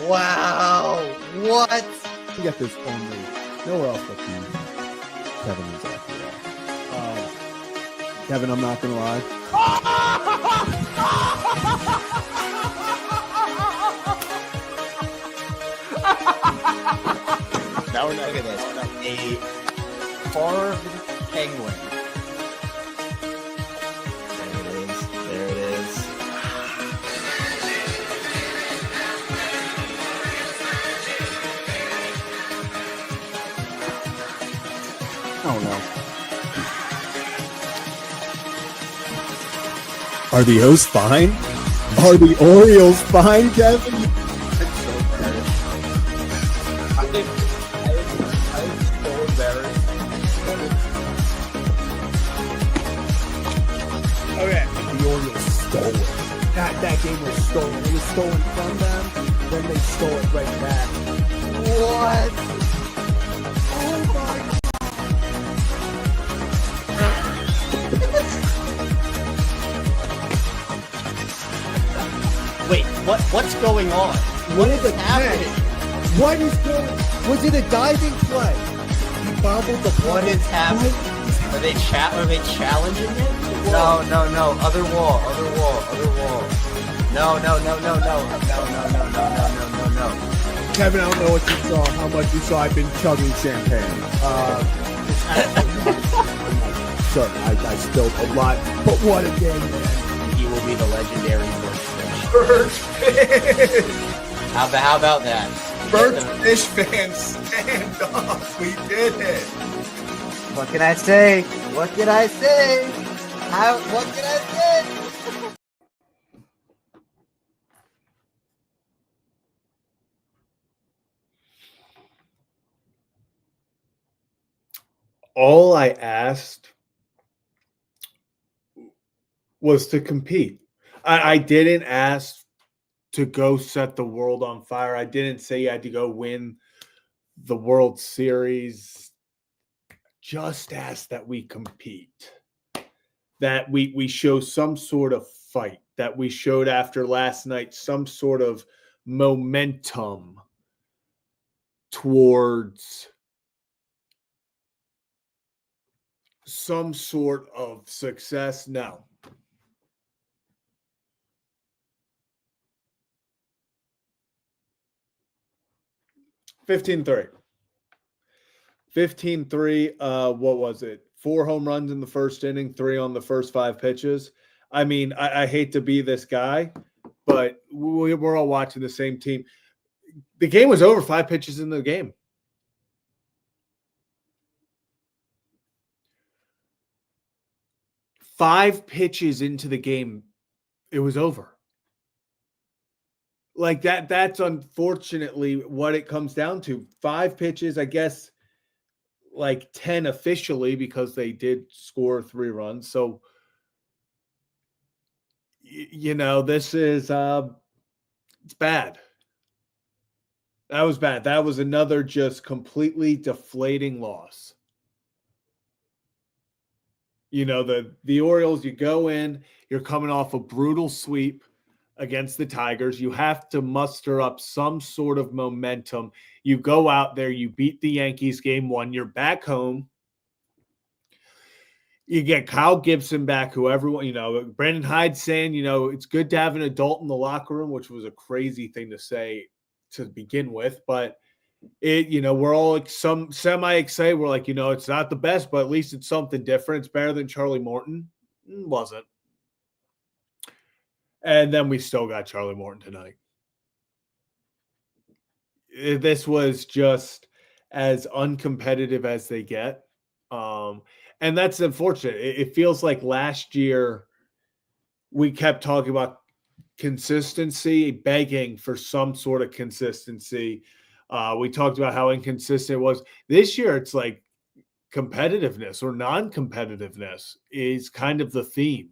Wow. What? You get this only nowhere else but Kevin is after that. Kevin, I'm not going to lie. Now we're looking at this. A carved penguin. There it is. Oh, no. Are the O's fine? Are the Orioles fine, Kevin? I'm so embarrassed. Okay. The Orioles stole it. That game was stolen. It was stolen from them, then they stole it right back. What? Oh, my God. Wait, what's going on? What is happening? What is going? Was it a diving play? He bobbled the play. What is happening? Are they challenging it? No. Other wall. No. Kevin, I don't know what you saw, how much you saw. I've been chugging champagne. Sorry, I spilled a lot. But what a game, man. He will be the legendary Birdfish. How about that? Birdfish fans, stand up. We did it. What can I say? What can I say? What can I say? All I asked was to compete. I didn't ask to go set the world on fire. I didn't say you had to go win the World Series. Just ask that we compete, that we show some sort of fight, that we showed after last night some sort of momentum towards some sort of success. No. $15-3. 15-3. What was it? 4 home runs in the first inning, 3 on the first 5 pitches. I mean, I hate to be this guy, but we're all watching the same team. The game was over 5 pitches in the game. Five pitches into the game, it was over. Like that's unfortunately what it comes down to. 5 pitches, I guess, like 10 officially because they did score 3 runs. So, this is it's bad. That was bad. That was another just completely deflating loss. The Orioles, you go in, you're coming off a brutal sweep against the Tigers. You have to muster up some sort of momentum. You go out there, you beat the Yankees game 1, you're back home. You get Kyle Gibson back, who everyone, Brandon Hyde saying, it's good to have an adult in the locker room, which was a crazy thing to say to begin with. But we're all like some semi-excited. We're like, it's not the best, but at least it's something different. It's better than Charlie Morton. Wasn't. And then we still got Charlie Morton tonight. This was just as uncompetitive as they get. And that's unfortunate. It feels like last year we kept talking about consistency, begging for some sort of consistency. We talked about how inconsistent it was. This year, it's like competitiveness or non-competitiveness is kind of the theme.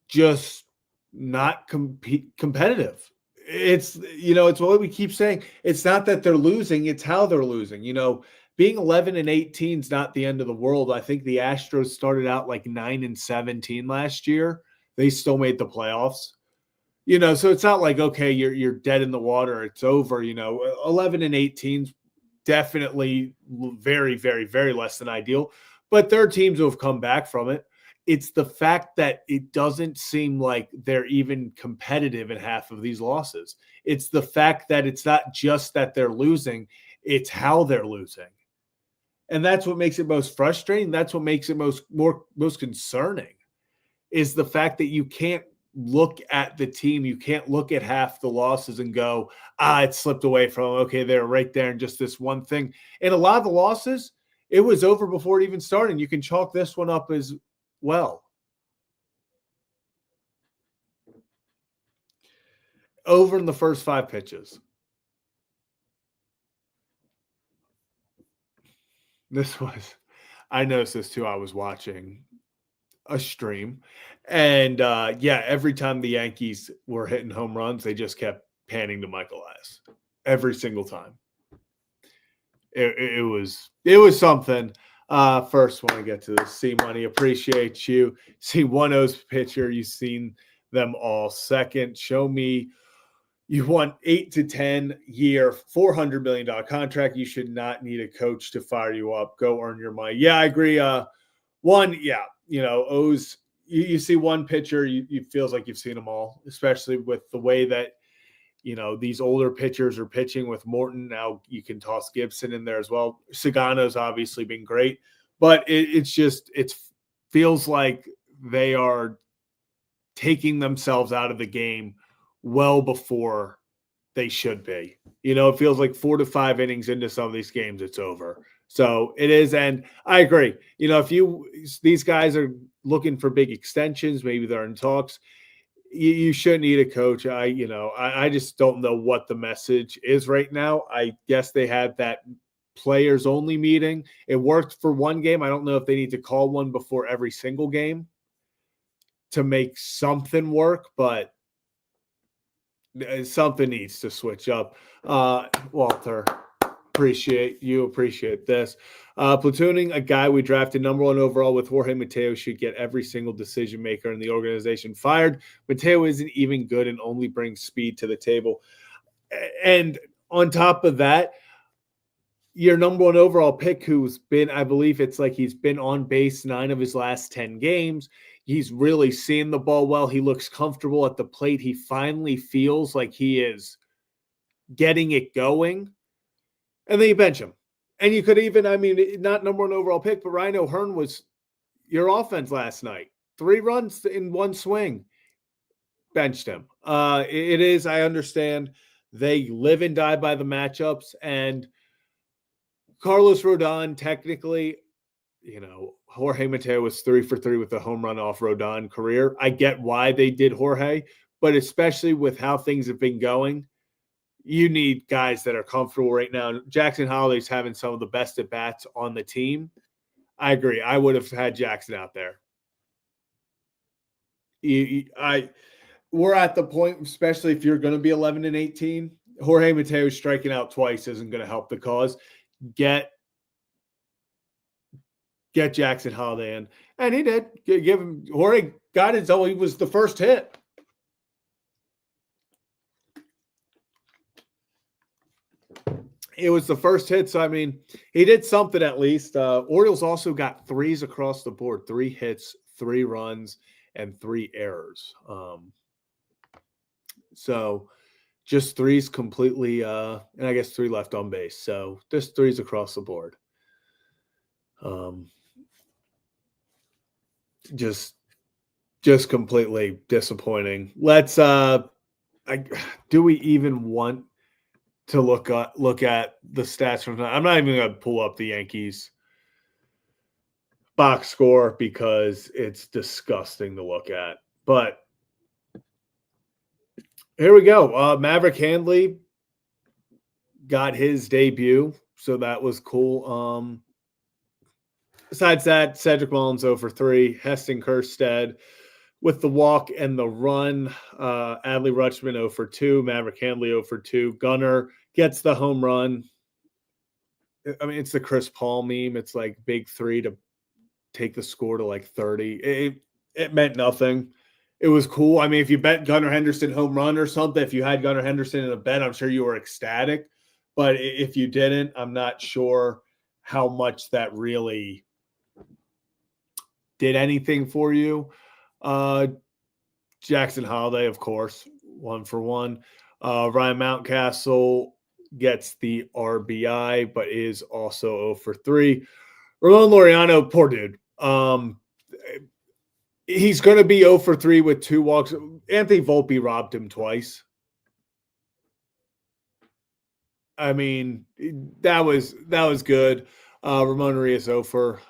Just not competitive. It's what we keep saying. It's not that they're losing, it's how they're losing. Being 11-18 is not the end of the world. I think the Astros started out like 9-17 last year. they still made the playoffs. So it's not like, okay, you're dead in the water, it's over. 11-18, definitely very, very, very less than ideal. But there are teams who have come back from it. It's the fact that it doesn't seem like they're even competitive in half of these losses. It's the fact that it's not just that they're losing, it's how they're losing. And that's what makes it most frustrating. That's what makes it most concerning, is the fact that you can't look at the team. You can't look at half the losses and go, it slipped away from them. Okay, they're right there in just this one thing. And a lot of the losses, it was over before it even started. You can chalk this one up as well. Over in the first 5 pitches. I noticed this too. I was watching a stream, and every time the Yankees were hitting home runs, they just kept panning to Michael S. Every single time. It was something. First, want to get to the C Money. Appreciate you. See 1-0's pitcher. You've seen them all. Second, show me you want 8 to 10 year, $400 million contract. You should not need a coach to fire you up. Go earn your money. Yeah, I agree. O's, you see one pitcher, you feels like you've seen them all, especially with the way that, these older pitchers are pitching with Morton. Now you can toss Gibson in there as well. Sagano's obviously been great, but it feels like they are taking themselves out of the game well before they should be. It feels like 4 to 5 innings into some of these games, it's over. So it is, and I agree. If these guys are looking for big extensions, maybe they're in talks, you shouldn't need a coach. I just don't know what the message is right now. I guess they had that players only meeting. It worked for one game. I don't know if they need to call one before every single game to make something work, but something needs to switch up. Walter, appreciate this. Platooning a guy we drafted #1 overall with Jorge Mateo should get every single decision maker in the organization fired. Mateo isn't even good and only brings speed to the table. And on top of that, your #1 overall pick, who's been, I believe it's like he's been on base 9 of his last 10 games. He's really seeing the ball well. He looks comfortable at the plate. He finally feels like he is getting it going. And then you bench him. And you could even, not #1 overall pick, but Ryan O'Hearn was your offense last night. 3 runs in one swing. Benched him. It is, I understand, they live and die by the matchups. And Carlos Rodon, technically, Jorge Mateo was 3 for 3 with a home run off Rodon career. I get why they did Jorge, but especially with how things have been going, you need guys that are comfortable right now. Jackson Holloway's having some of the best at bats on the team. I agree. I would have had Jackson out there. We're at the point, especially if you're going to be 11-18, Jorge Mateo striking out twice isn't going to help the cause. Get Jackson Holiday in. And he did. Give him, Jorge got it. He was the first hit. It was the first hit. So, he did something at least. Orioles also got 3s across the board, 3 hits, 3 runs, and 3 errors. So just 3s completely, and I guess 3 left on base. So just 3s across the board. Just completely disappointing. Let's do we even want to look at the stats from I'm not even going to pull up the Yankees box score because it's disgusting to look at. But here we go. Maverick Handley got his debut, so that was cool. Besides that, Cedric Mullins 0 for 3, Heston Kjerstad with the walk and the run. Adley Rutschman 0 for 2, Maverick Handley 0 for 2. Gunnar gets the home run. It's the Chris Paul meme. It's like big 3 to take the score to like 30. It meant nothing. it was cool. I mean, if you bet Gunnar Henderson home run or something, if you had Gunnar Henderson in a bet, I'm sure you were ecstatic. But if you didn't, I'm not sure how much that really did anything for you. Jackson Holiday, of course, 1-for-1. Ryan Mountcastle gets the RBI, but is also 0-for-3. Ramon Laureano, poor dude. He's going to be 0-for-3 with 2 walks. Anthony Volpe robbed him twice. I mean, that was good. Ramon Urias 0-for.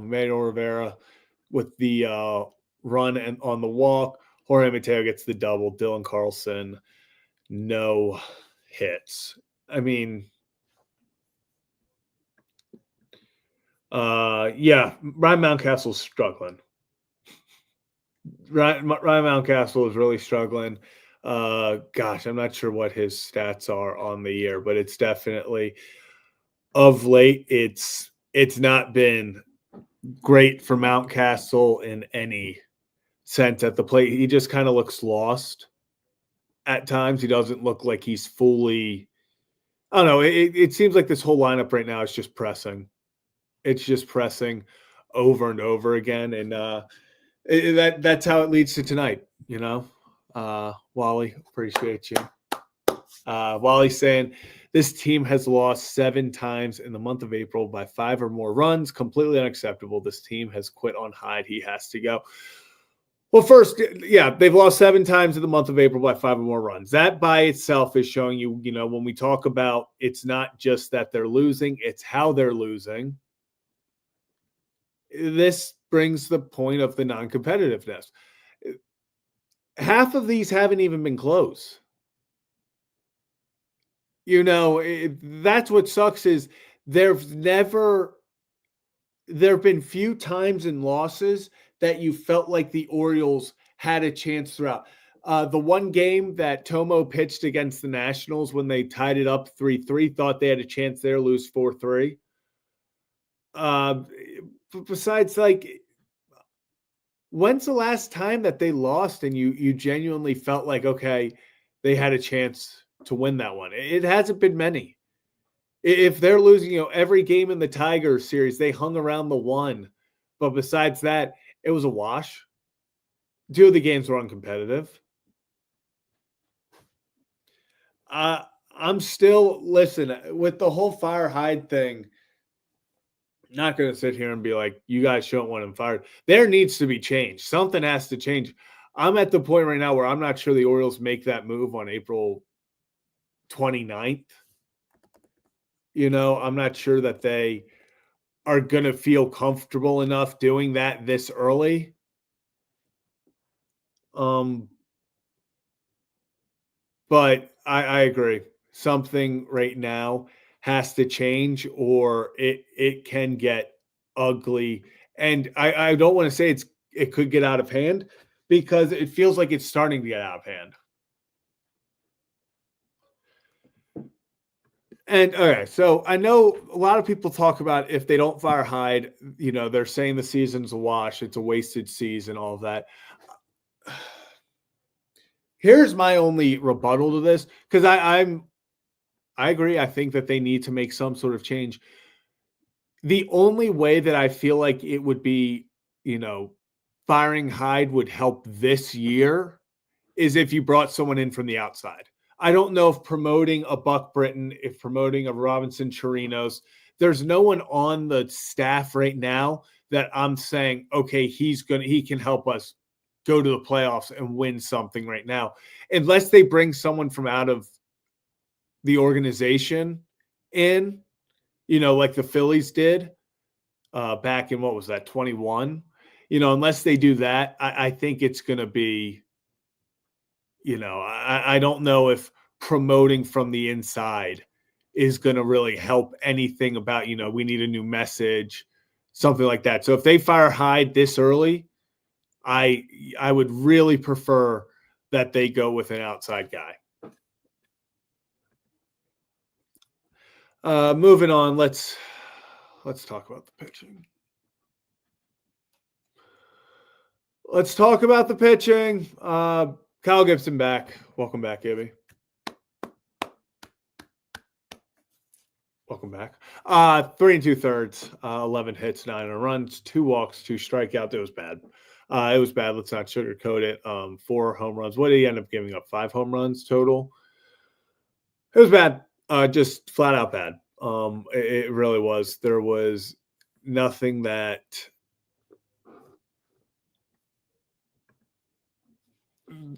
Manuel Rivera with the run and on the walk. Jorge Mateo gets the double. Dylan Carlson, no hits. I mean, yeah, Ryan Mountcastle's struggling. Ryan Mountcastle is really struggling. Gosh, I'm not sure what his stats are on the year, but it's definitely of late. It's not been great for Mountcastle in any sense at the plate. He just kind of looks lost at times. He doesn't look like he's fully. I don't know. It seems like this whole lineup right now is just pressing. It's just pressing over and over again, and that's how it leads to tonight. You know, Wally, appreciate you. Wally's saying this team has lost 7 times in the month of April by 5 or more runs. Completely unacceptable. This team has quit on Hyde. He has to go. Well, first, yeah, they've lost 7 times in the month of April by 5 or more runs. That by itself is showing you, you know, when we talk about it's not just that they're losing, it's how they're losing. This brings the point of the non-competitiveness. Half of these haven't even been close. You know, that's what sucks is there have been few times in losses that you felt like the Orioles had a chance throughout. The one game that Tomo pitched against the Nationals when they tied it up 3-3, thought they had a chance there, lose 4-3. Besides, like, when's the last time that they lost and you genuinely felt like, okay, they had a chance to win that one? It hasn't been many. If they're losing, you know, every game in the Tigers series, they hung around the 1. But besides that, it was a wash. 2 of the games were uncompetitive. I'm still, listen, with the whole fire Hyde thing, not going to sit here and be like, you guys shouldn't want him fired. There needs to be change. Something has to change. I'm at the point right now where I'm not sure the Orioles make that move on April 29th. You know, I'm not sure that they are going to feel comfortable enough doing that this early. But I agree. Something right now has to change or it can get ugly. And I don't want to say it could get out of hand because it feels like it's starting to get out of hand. And okay, so I know a lot of people talk about if they don't fire Hyde, you know, they're saying the season's a wash, it's a wasted season, all of that. Here's my only rebuttal to this, because I agree. I think that they need to make some sort of change. The only way that I feel like it would be, you know, firing Hyde would help this year is if you brought someone in from the outside. I don't know if promoting a Buck Britton, if promoting a Robinson Chirinos, there's no one on the staff right now that I'm saying, okay, he can help us go to the playoffs and win something right now. Unless they bring someone from out of the organization in, you know, like the Phillies did back in, what was that, 21? You know, unless they do that, I think it's going to be, you know, I don't know if promoting from the inside is going to really help anything about, you know, we need a new message, something like that. So if they fire Hyde this early, I would really prefer that they go with an outside guy. Moving on, let's talk about the pitching. Let's talk about the pitching. Kyle Gibson back. Welcome back, Gibby. Welcome back. 3 2/3, 11 hits, 9 runs, 2 walks, 2 strikeouts. It was bad. It was bad. Let's not sugarcoat it. 4 home runs. What did he end up giving up? 5 home runs total. It was bad. Just flat out bad. It really was. There was nothing that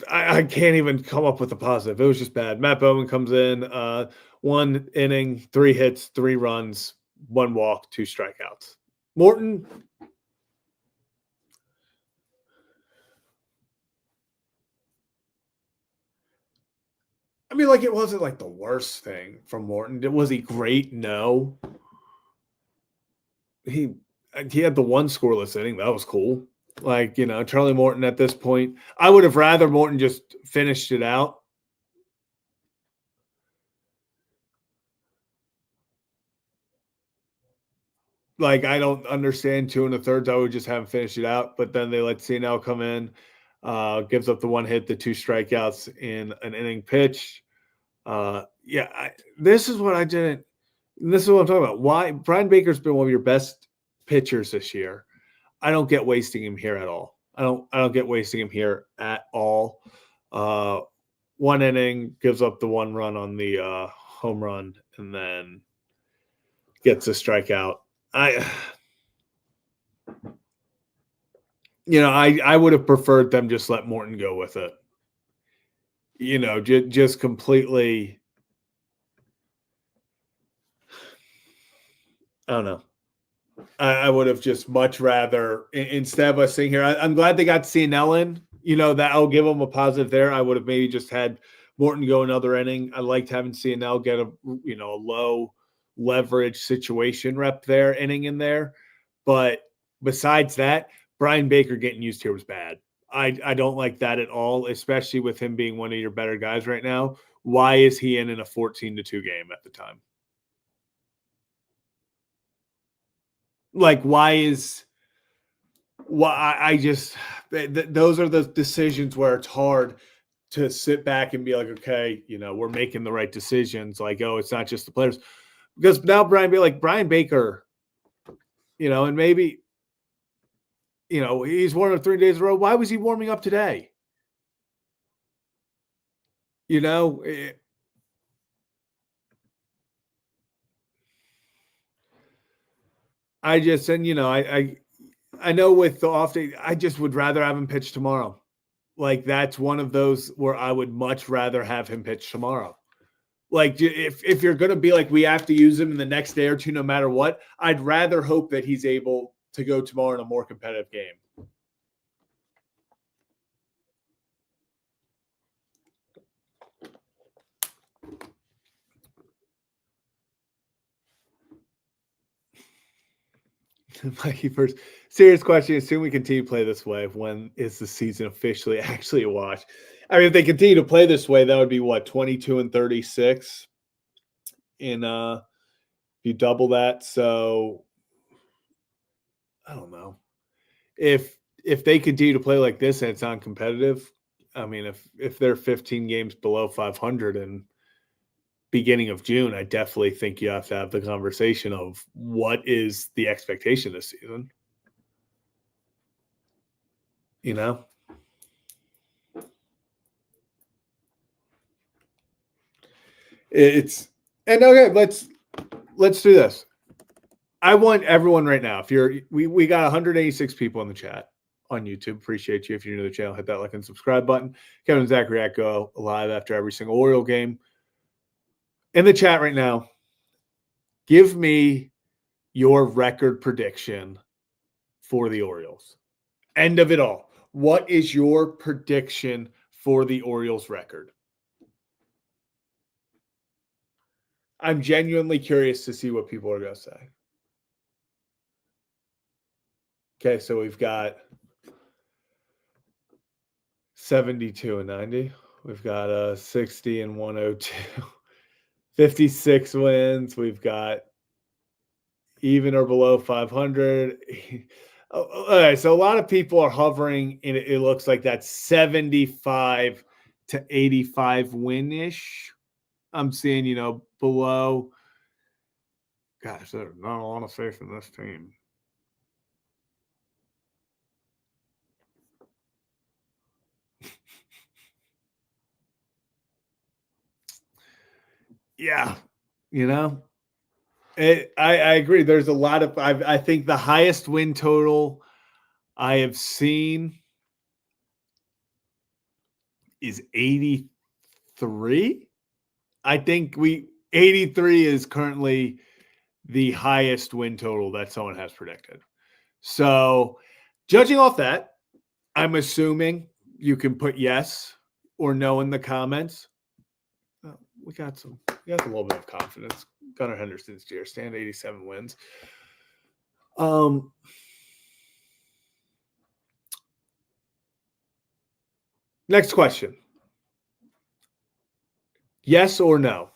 I can't even come up with a positive. It was just bad. Matt Bowman comes in, 1 inning, 3 hits, 3 runs, 1 walk, 2 strikeouts. Morton, I mean, like, it wasn't like the worst thing from Morton. Was he great? No. He had the 1 scoreless inning. That was cool. Like, Charlie Morton at this point, I would have rather Morton just finished it out. Like, I don't understand 2 1/3. I would just have him finish it out. But then they let CNL come in, gives up the 1 hit, the 2 strikeouts in an inning pitch. This is what I didn't. This is what I'm talking about. Why Brian Baker's been one of your best pitchers this year. I don't get wasting him here at all. I don't get wasting him here at all. 1 inning, gives up the 1 run on the home run, and then gets a strikeout. I would have preferred them just let Morton go with it. Just completely. I don't know. I would have just much rather, instead of us sitting here, I'm glad they got CNL in. That I'll give them a positive there. I would have maybe just had Morton go another inning. I liked having CNL get a low leverage situation rep there, inning in there. But besides that, Brian Baker getting used here was bad. I don't like that at all, especially with him being one of your better guys right now. Why is he in a 14-2 game at the time? Like, I just those are the decisions where it's hard to sit back and be like, okay, we're making the right decisions. Like, oh, it's not just the players, because now Brian Baker, and maybe, he's warmed up 3 days in a row. Why was he warming up today? I just, and I know with the off day, I just would rather have him pitch tomorrow. Like, that's one of those where I would much rather have him pitch tomorrow. Like, if you're going to be like, we have to use him in the next day or two, no matter what, I'd rather hope that he's able to go tomorrow in a more competitive game. Mikey, first serious question. Assume we continue to play this way. When is the season officially actually a wash? I mean, if they continue to play this way, that would be what, 22-36 in if you double that. So I don't know. If they continue to play like this and it's non-competitive, I mean, if they're 15 games below 500 and beginning of June, I definitely think you have to have the conversation of what is the expectation this season. It's and okay, let's do this. I want everyone right now. If we got 186 people in the chat on YouTube. Appreciate you. If you're new to the channel, hit that like and subscribe button. Kevin and Zach React go live after every single Oriole game. In the chat right now, give me your record prediction for the Orioles. End of it all. What is your prediction for the Orioles record? I'm genuinely curious to see what people are going to say. Okay, so we've got 72-90. We've got 60-102. 56 wins. We've got even or below 500. All right, so a lot of people are hovering, and it looks like that's 75 to 85 win-ish. I'm seeing, below. Gosh, there's not a lot of faith in this team. Yeah, I agree. There's a lot of. I think the highest win total I have seen is 83. I think 83 is currently the highest win total that someone has predicted. So, judging off that, I'm assuming you can put yes or no in the comments. We got a little bit of confidence. Gunnar Henderson's year, stand 87 wins. Next question. Yes or no?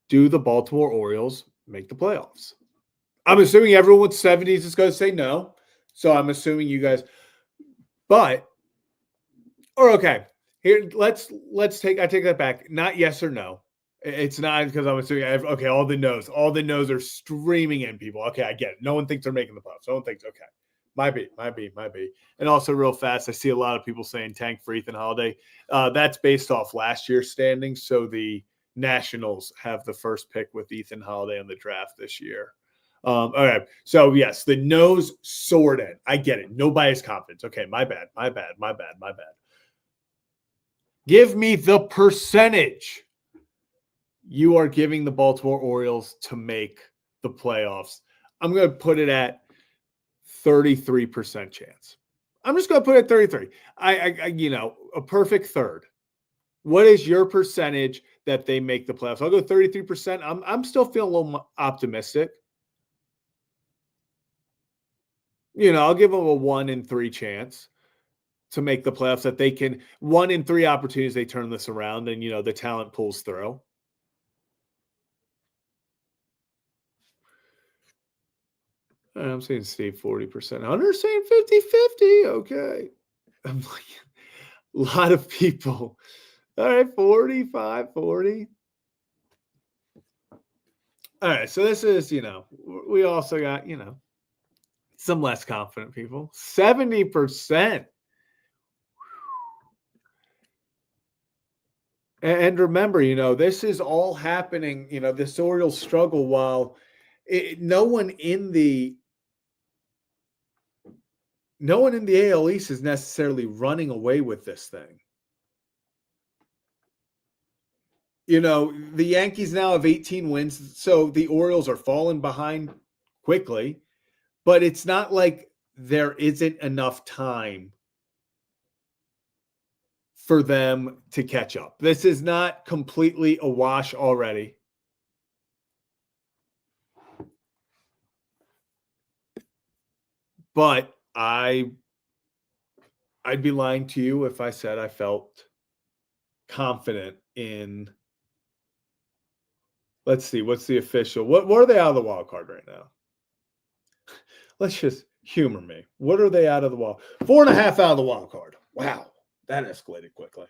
Do the Baltimore Orioles make the playoffs? I'm assuming everyone with 70s is going to say no. So I'm assuming you guys, okay. Here, I take that back. Not yes or no. It's not because I'm assuming, okay, all the no's are streaming in, people. Okay, I get it. No one thinks they're making the playoffs. No one thinks, okay. Might be. And also real fast, I see a lot of people saying tank for Ethan Holiday. That's based off last year's standings. So the Nationals have the first pick with Ethan Holiday in the draft this year. All right. So yes, the no's sorted. I get it. No bias confidence. Okay, my bad. Give me the percentage you are giving the Baltimore Orioles to make the playoffs. I'm going to put it at 33% chance. I'm just going to put it at 33. A perfect third. What is your percentage that they make the playoffs? I'll go 33%. I'm still feeling a little optimistic. I'll give them a 1 in 3 chance to make the playoffs, that they can 1 in 3 opportunities they turn this around, and the talent pulls through. I'm saying Steve 40%. Hunter's saying 50-50. Okay. I'm like, a lot of people. All right, 45, 40. All right, so this is, we also got, some less confident people. 70%. And remember, this is all happening, this Orioles struggle while no one in the AL East is necessarily running away with this thing. The Yankees now have 18 wins, so the Orioles are falling behind quickly, but it's not like there isn't enough time for them to catch up. This is not completely a wash already. But I'd be lying to you if I said I felt confident in. Let's see, what's the official? What are they out of the wild card right now? Let's just humor me. What are they out of the wild? 4.5 out of the wild card. Wow, that escalated quickly.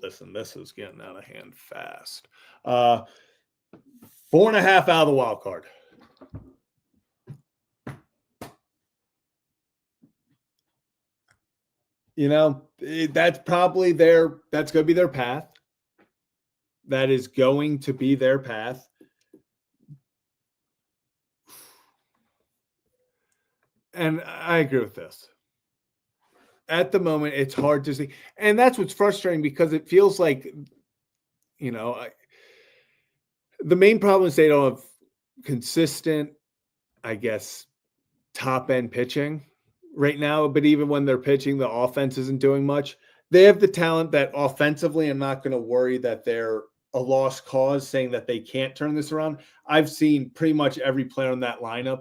Listen, this is getting out of hand fast. 4.5 out of the wild card. That's probably that's going to be their path. That is going to be their path. And I agree with this. At the moment, it's hard to see. And that's what's frustrating, because it feels like, the main problem is they don't have consistent, I guess, top-end pitching right now. But even when they're pitching, the offense isn't doing much. They have the talent that offensively, I'm not going to worry that they're a lost cause, saying that they can't turn this around. I've seen pretty much every player in that lineup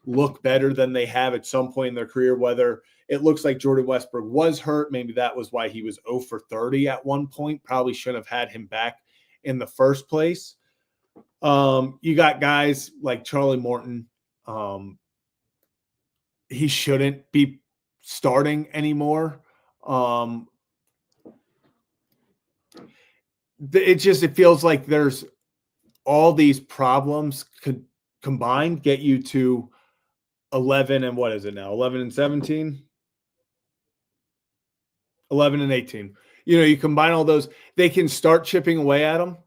look better than they have at some point in their career, whether it looks like Jordan Westbrook was hurt. Maybe that was why he was 0 for 30 at one point. Probably shouldn't have had him back in the first place. You got guys like Charlie Morton. He shouldn't be starting anymore. It feels like there's all these problems could combined get you to 11 and what is it now? 11 and 17? 11 and 18. You combine all those, they can start chipping away at them.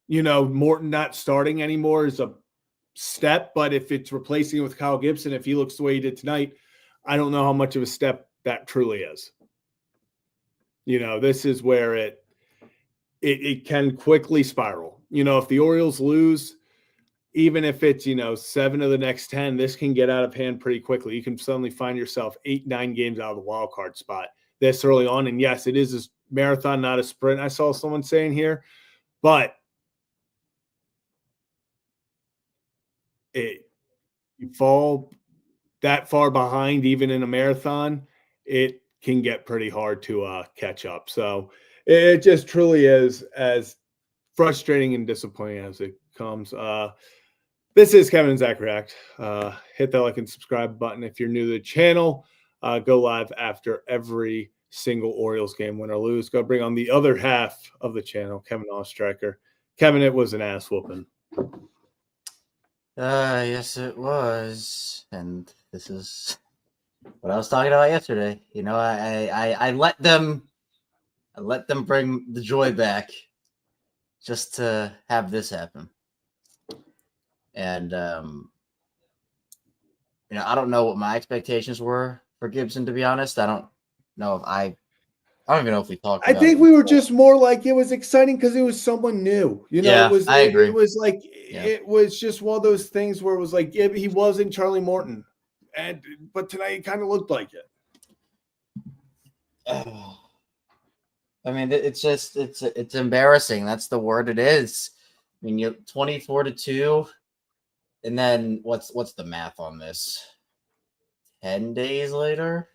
Morton not starting anymore is a step, but if it's replacing it with Kyle Gibson, if he looks the way he did tonight, I don't know how much of a step that truly is. This is where it can quickly spiral. If the Orioles lose, even if it's, 7 of the next 10, this can get out of hand pretty quickly. You can suddenly find yourself 8-9 games out of the wild card spot this early on. And yes, it is a marathon, not a sprint. I saw someone saying here, but you fall that far behind, even in a marathon, it can get pretty hard to catch up. So it just truly is as frustrating and disappointing as it comes. This is Kevin and Zach React. Hit that like and subscribe button if you're new to the channel. Go live after every single Orioles game, win or lose. Go bring on the other half of the channel, Kevin Ostriker. Kevin, it was an ass whooping. Yes, it was. And this is what I was talking about yesterday. I let them bring the joy back just to have this happen. And I don't know what my expectations were for Gibson, to be honest. I don't even know if we talked about I think it we were just more like it was exciting because it was someone new. Yeah, I agree. It was like it was just one of those things where it was like he wasn't Charlie Morton, but tonight it kind of looked like it. I mean, it's embarrassing. That's the word it is. I mean, you're 24-2, and then what's the math on this? 10 days later.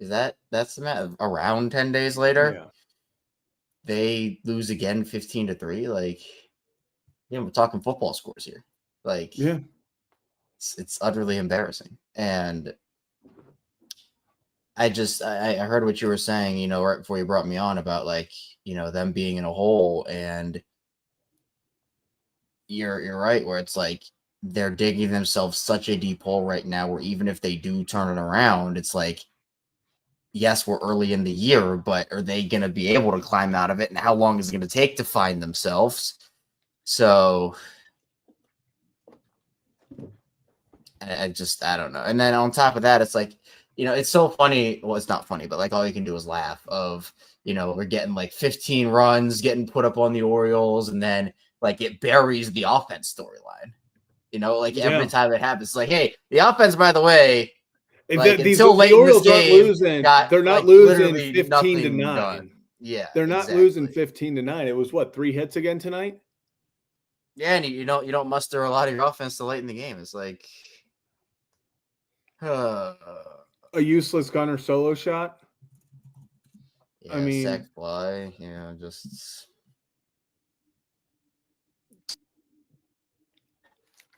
That's the math? Around 10 days later, they lose again 15-3. Like, we're talking football scores here. Like, it's utterly embarrassing. And I heard what you were saying, right before you brought me on about them being in a hole, and you're right, where it's like they're digging themselves such a deep hole right now, where even if they do turn it around, it's like, yes, we're early in the year, but are they going to be able to climb out of it? And how long is it going to take to find themselves? So I don't know. And then on top of that, it's like, it's so funny. Well, it's not funny, but like all you can do is laugh of, we're getting like 15 runs getting put up on the Orioles, and then like it buries the offense storyline. Every time it happens, it's like, hey, the offense, by the way, until late in this game, they're not losing 15-9. Yeah, they're not losing 15-9. It was 3 hits again tonight. Yeah, and you don't muster a lot of your offense till late in the game. It's like a useless gunner solo shot. Yeah, I mean, sack fly. Just.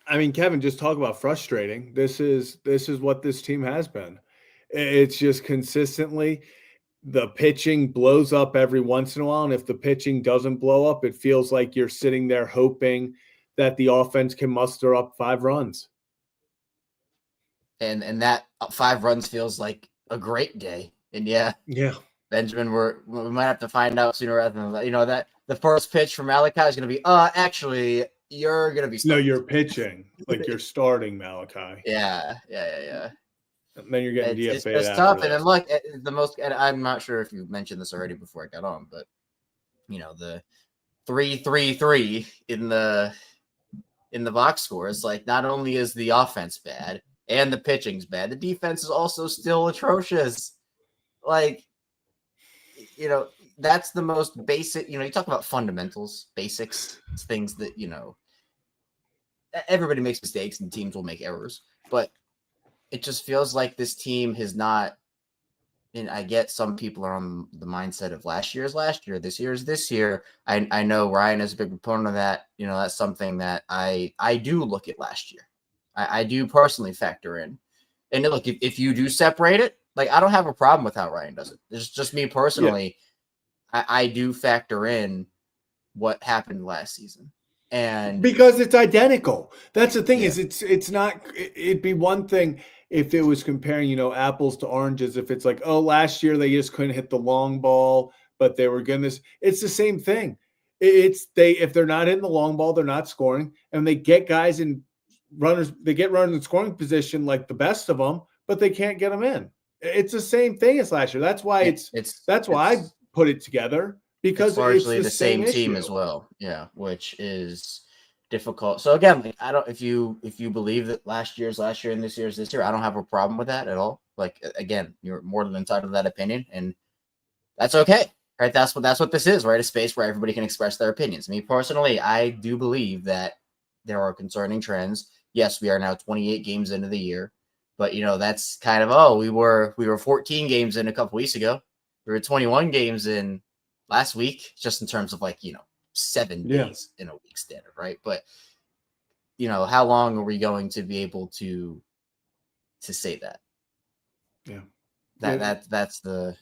I mean, Kevin, just talk about frustrating. This is what this team has been. It's just consistently the pitching blows up every once in a while, and if the pitching doesn't blow up, it feels like you're sitting there hoping that the offense can muster up 5 runs. And that 5 runs feels like a great day. And yeah, Benjamin, we might have to find out sooner rather than later. That the first pitch from Malachi is going to be, actually, you're going to be starting. No, you're pitching. Like you're starting Malachi. Yeah. And then you're getting DFA'd. It's tough. And then look, and I'm not sure if you mentioned this already before I got on, but the 3-3-3 in the box score is like, not only is the offense bad and the pitching's bad, the defense is also still atrocious. Like, that's the most basic, you talk about fundamentals, basics, things that, everybody makes mistakes and teams will make errors, but it just feels like this team has not. And I get some people are on the mindset of last year is last year, this year is this year. I know Ryan is a big proponent of that. That's something that I do look at last year. I do personally factor in. And look, if you do separate it, like I don't have a problem with how Ryan does it. It's just me personally. Yeah. I do factor in what happened last season. And because it's identical. That's the thing is it's not, it'd be one thing if it was comparing, apples to oranges, if it's like, oh, last year they just couldn't hit the long ball, but they were good this. It's the same thing. If they're not hitting the long ball, they're not scoring, and they get guys in runners, they get runners in scoring position like the best of them, but they can't get them in. It's the same thing as last year. That's why that's why I put it together. Because it's largely the same team as well. Yeah, which is difficult. So again, I don't if you believe that last year's last year and this year's this year, I don't have a problem with that at all. Like again, you're more than entitled to that opinion, and that's okay. Right? That's what this is, right? A space where everybody can express their opinions. Me personally, I do believe that there are concerning trends. Yes, we are now 28 games into the year, but that's kind of we were 14 games in a couple weeks ago. We were 21 games in last week, just in terms of 7 days in a week standard, right? But how long are we going to be able to say that? Yeah, that's the.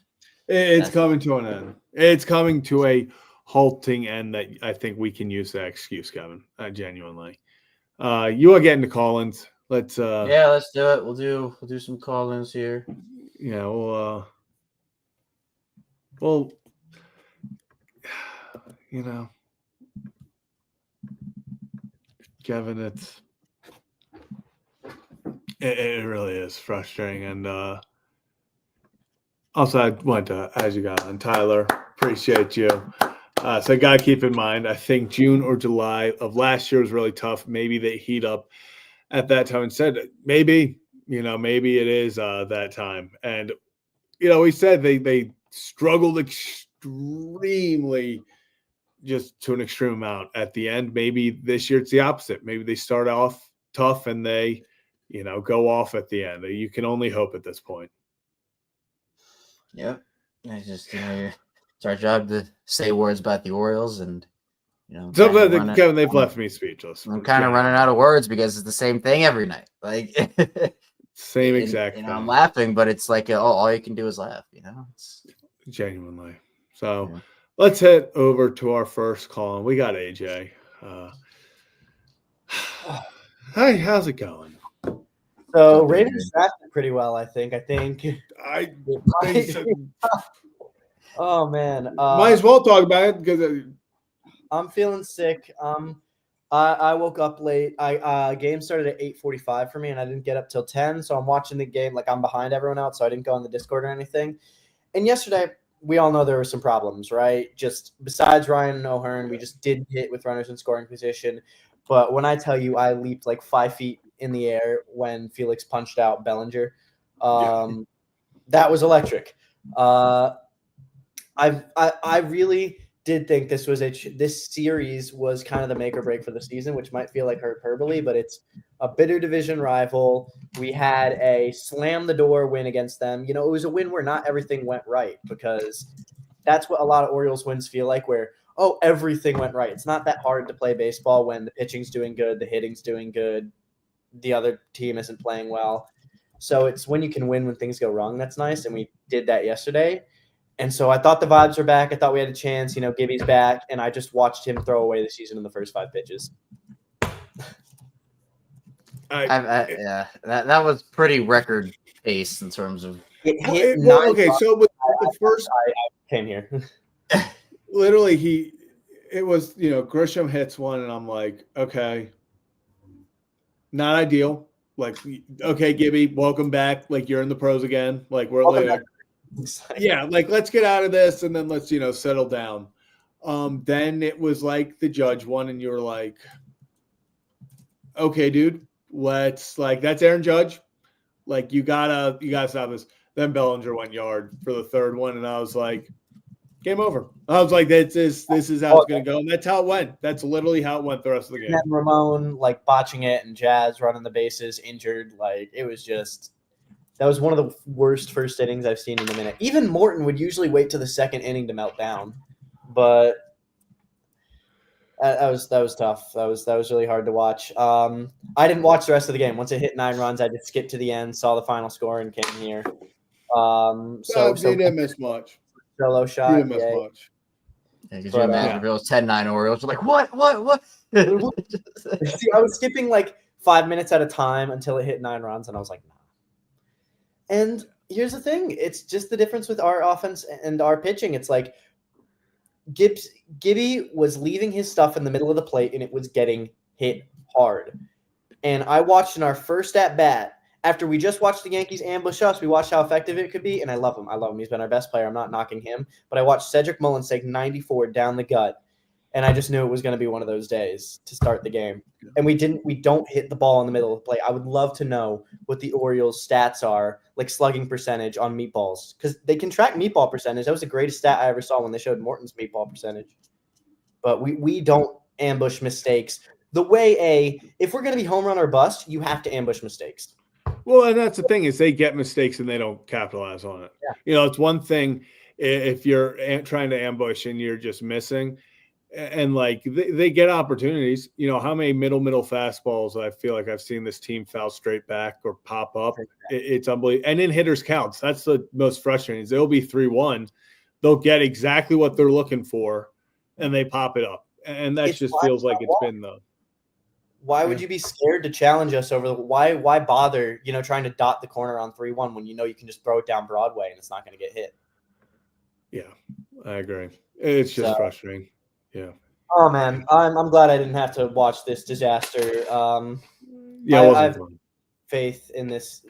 It's coming to an end. It's coming to a halting end that I think we can use that excuse, Kevin. Genuinely, you are getting to call-ins. Let's do it. We'll do some call-ins here. Yeah, well. Kevin, it really is frustrating. And also, I want to, as you got on, Tyler, appreciate you. So I got to keep in mind, I think June or July of last year was really tough. Maybe they heat up at that time instead. Maybe it is that time. And, we said they struggled extremely, just to an extreme amount at the end. Maybe this year it's the opposite. Maybe they start off tough and they, go off at the end. You can only hope at this point. Yep. I just, it's our job to say words about the Orioles, and Kevin, they've left me speechless. I'm kind of running out of words because it's the same thing every night. Same exact thing. I'm laughing, but it's like all you can do is laugh. It's genuinely. So. Yeah. Let's head over to our first call. We got AJ. Hi, how's it going? So Ravens drafted pretty well, I think. Oh man, might as well talk about it because I'm feeling sick. I woke up late. Game started at 8:45 for me, and I didn't get up till 10. So I'm watching the game like I'm behind everyone else, so I didn't go on the Discord or anything. And yesterday, we all know there were some problems, right? Just besides Ryan and O'Hearn, we just didn't hit with runners in scoring position. But when I tell you I leaped like 5 feet in the air when Felix punched out Bellinger, that was electric. I really did think this series was kind of the make or break for the season, which might feel like hyperbole, but it's a bitter division rival. We had a slam the door win against them. It was a win where not everything went right, because that's what a lot of Orioles wins feel like, where, everything went right. It's not that hard to play baseball when the pitching's doing good, the hitting's doing good, the other team isn't playing well. So it's when you can win when things go wrong that's nice, and we did that yesterday. And so I thought the vibes were back. I thought we had a chance. Gibby's back, and I just watched him throw away the season in the first 5 pitches. That was pretty record pace in terms of. So with the first I came here. Literally, it was Grisham hits one, and I'm like, okay, not ideal. Like, okay, Gibby, welcome back. Like, you're in the pros again. Like, we're like. Yeah, like let's get out of this and then let's settle down. Then it was like the Judge one, and you were like, okay, dude, that's Aaron Judge. Like you gotta stop this. Then Bellinger went yard for the third one, and I was like, Game over. I was like, this is how it's going to go. And that's how it went. That's literally how it went the rest of the game. And then Ramon like botching it and Jazz running the bases injured. Like it was just that was one of the worst first innings I've seen in a minute. Even Morton would usually wait to the second inning to melt down, but that was tough. That was really hard to watch. I didn't watch the rest of the game. Once it hit 9 runs, I just skipped to the end, saw the final score, and came here. So you didn't miss much. Solo shot. You didn't miss much. Yeah, could you imagine if it was 10-9 Orioles? You're like, what? See, I was skipping like 5 minutes at a time until it hit 9 runs, and I was like, nah. And here's the thing. It's just the difference with our offense and our pitching. It's like Gibby was leaving his stuff in the middle of the plate, and it was getting hit hard. And I watched in our first at-bat, after we just watched the Yankees ambush us, we watched how effective it could be, and I love him. He's been our best player. I'm not knocking him. But I watched Cedric Mullins take 94 down the gut, and I just knew it was going to be one of those days to start the game. And we don't hit the ball in the middle of the plate. I would love to know what the Orioles' stats are, like slugging percentage on meatballs, because they can track meatball percentage. That was the greatest stat I ever saw when they showed Morton's meatball percentage. But we don't ambush mistakes. The way if we're going to be home run or bust, you have to ambush mistakes. Well, and that's the thing is they get mistakes and they don't capitalize on it. Yeah. It's one thing if you're trying to ambush and you're just missing, and like they get opportunities. How many middle fastballs I feel like I've seen this team foul straight back or pop up. It's unbelievable. And in hitters counts, that's the most frustrating. They'll be 3-1, they'll get exactly what they're looking for, and they pop it up. And that just feels like it's been the. Why would you be scared to challenge us over why bother, trying to dot the corner on 3-1 when you can just throw it down Broadway and it's not going to get hit? Yeah, I agree. It's just frustrating. Yeah. Oh man, I'm glad I didn't have to watch this disaster. I have faith in this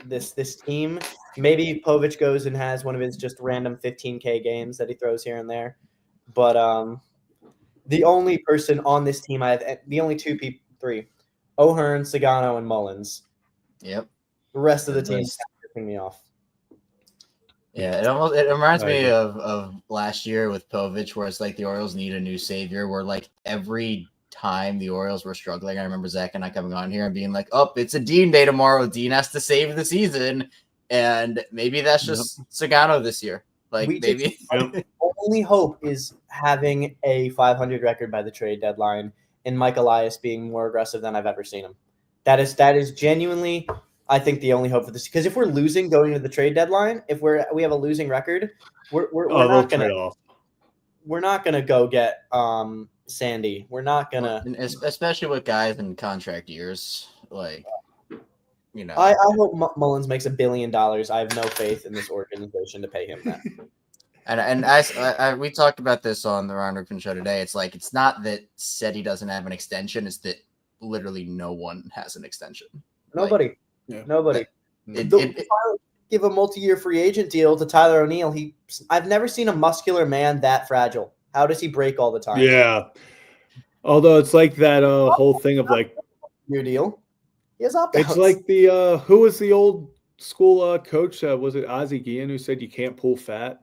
team. Maybe Povich goes and has one of his just random 15K games that he throws here and there. But the only person on this team the only three. O'Hearn, Sagano, and Mullins. Yep. The rest of the team is pissing me off. Yeah, it reminds me of last year with Povich, where it's like the Orioles need a new savior. Where like every time the Orioles were struggling, I remember Zach and I coming on here and being like, "Oh, it's a Dean day tomorrow. Dean has to save the season," and maybe that's just Sagano this year. Maybe only hope is having a 500 record by the trade deadline. And Mike Elias being more aggressive than I've ever seen him. That is genuinely, I think, the only hope for this. Because if we're losing going to the trade deadline, if we have a losing record, we're not gonna go get Sandy. We're not gonna, especially with guys in contract years. I hope Mullins makes $1 billion. I have no faith in this organization to pay him that. And we talked about this on the Ron Rickman show today. It's like it's not that Seti doesn't have an extension; it's that literally no one has an extension. Nobody. Nobody. Give a multi-year free agent deal to Tyler O'Neill. I've never seen a muscular man that fragile. How does he break all the time? Yeah. Although it's like that whole thing of like new deal. He has opt-outs. It's like the who was the old school coach? Was it Ozzie Guillen who said you can't pull fat?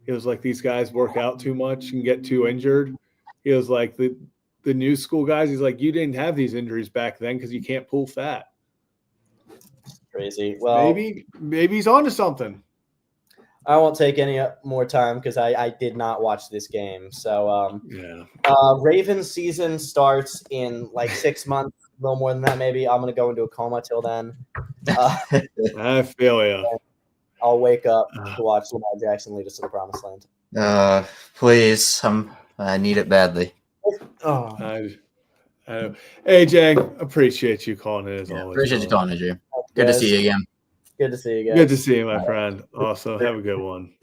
It was like these guys work out too much and get too injured. He was like the new school guys. He's like, you didn't have these injuries back then because you can't pull fat. Crazy. Well, maybe he's onto something. I won't take any more time because I did not watch this game. So Ravens season starts in like 6 months, a little more than that maybe. I'm gonna go into a coma till then. I feel you. I'll wake up to watch Lamar Jackson lead us to the promised land. Please, I need it badly. AJ, appreciate you calling in as always. Appreciate you calling in, Jay. Good to see you again. Good to see you guys. Good to see you, my friend. Also, have a good one.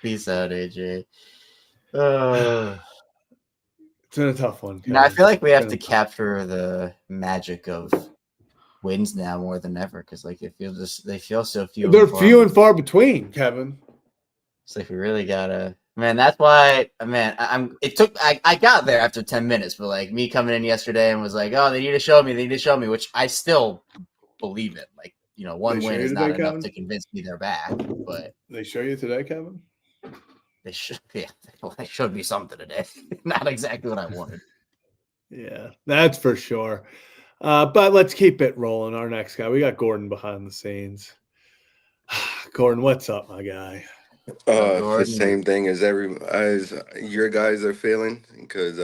Peace out, AJ. It's been a tough one. I feel like we have to capture the magic of wins now more than ever because like they feel so few. They're few and far between, Kevin. It's like we really gotta, man. That's why, man. I got there after 10 minutes, but like me coming in yesterday and was like, oh, they need to show me, which I still believe it. Like one win is not enough to convince me they're back. But they show you today, Kevin. They should, yeah, well, they showed me something today. Not exactly what I wanted. Yeah, that's for sure. But let's keep it rolling. Our next guy, we got Gordon behind the scenes. Gordon, what's up, my guy? The Gordon. same thing as your guys are feeling because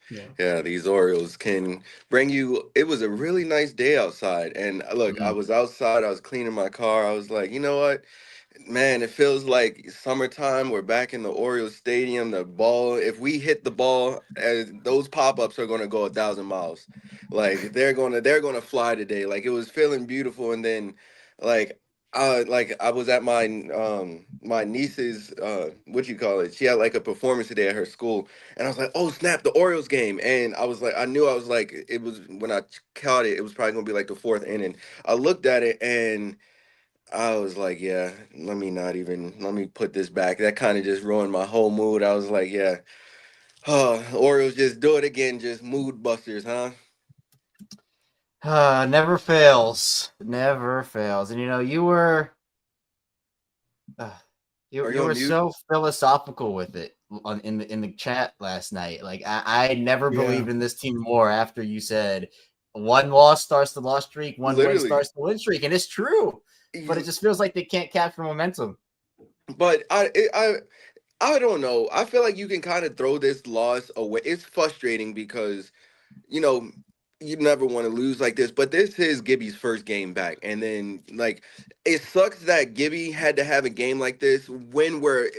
Yeah. yeah, these Orioles can bring you. It was a really nice day outside, and look, I Mhm. was outside. I was cleaning my car. I was like, you know what? Man, it feels like summertime. We're back in the Orioles stadium. The ball, if we hit the ball, those pop-ups are gonna go 1,000 miles. Like they're gonna fly today. Like it was feeling beautiful, and then like I was at my niece's what you call it? She had like a performance today at her school, and I was like, oh snap, the Orioles game, and I was like, I knew I was like, it was when I caught it, it was probably gonna be like the fourth inning. I looked at it and I was like, yeah, let me put this back. That kind of just ruined my whole mood. I was like, yeah, oh, Orioles just do it again, just mood busters, huh? Never fails. Never fails. And you were uh, you Are you you on were mute? so philosophical with it in the chat last night. Like I never Yeah. believed in this team more after you said one loss starts the loss streak, one win Literally. starts the win streak, and it's true. But it You, just feels like they can't capture momentum. but I don't know. I feel like you can kind of throw this loss away. It's frustrating because you know, you never want to lose like this, but this is Gibby's first game back. And then like it sucks that Gibby had to have a game like this when we're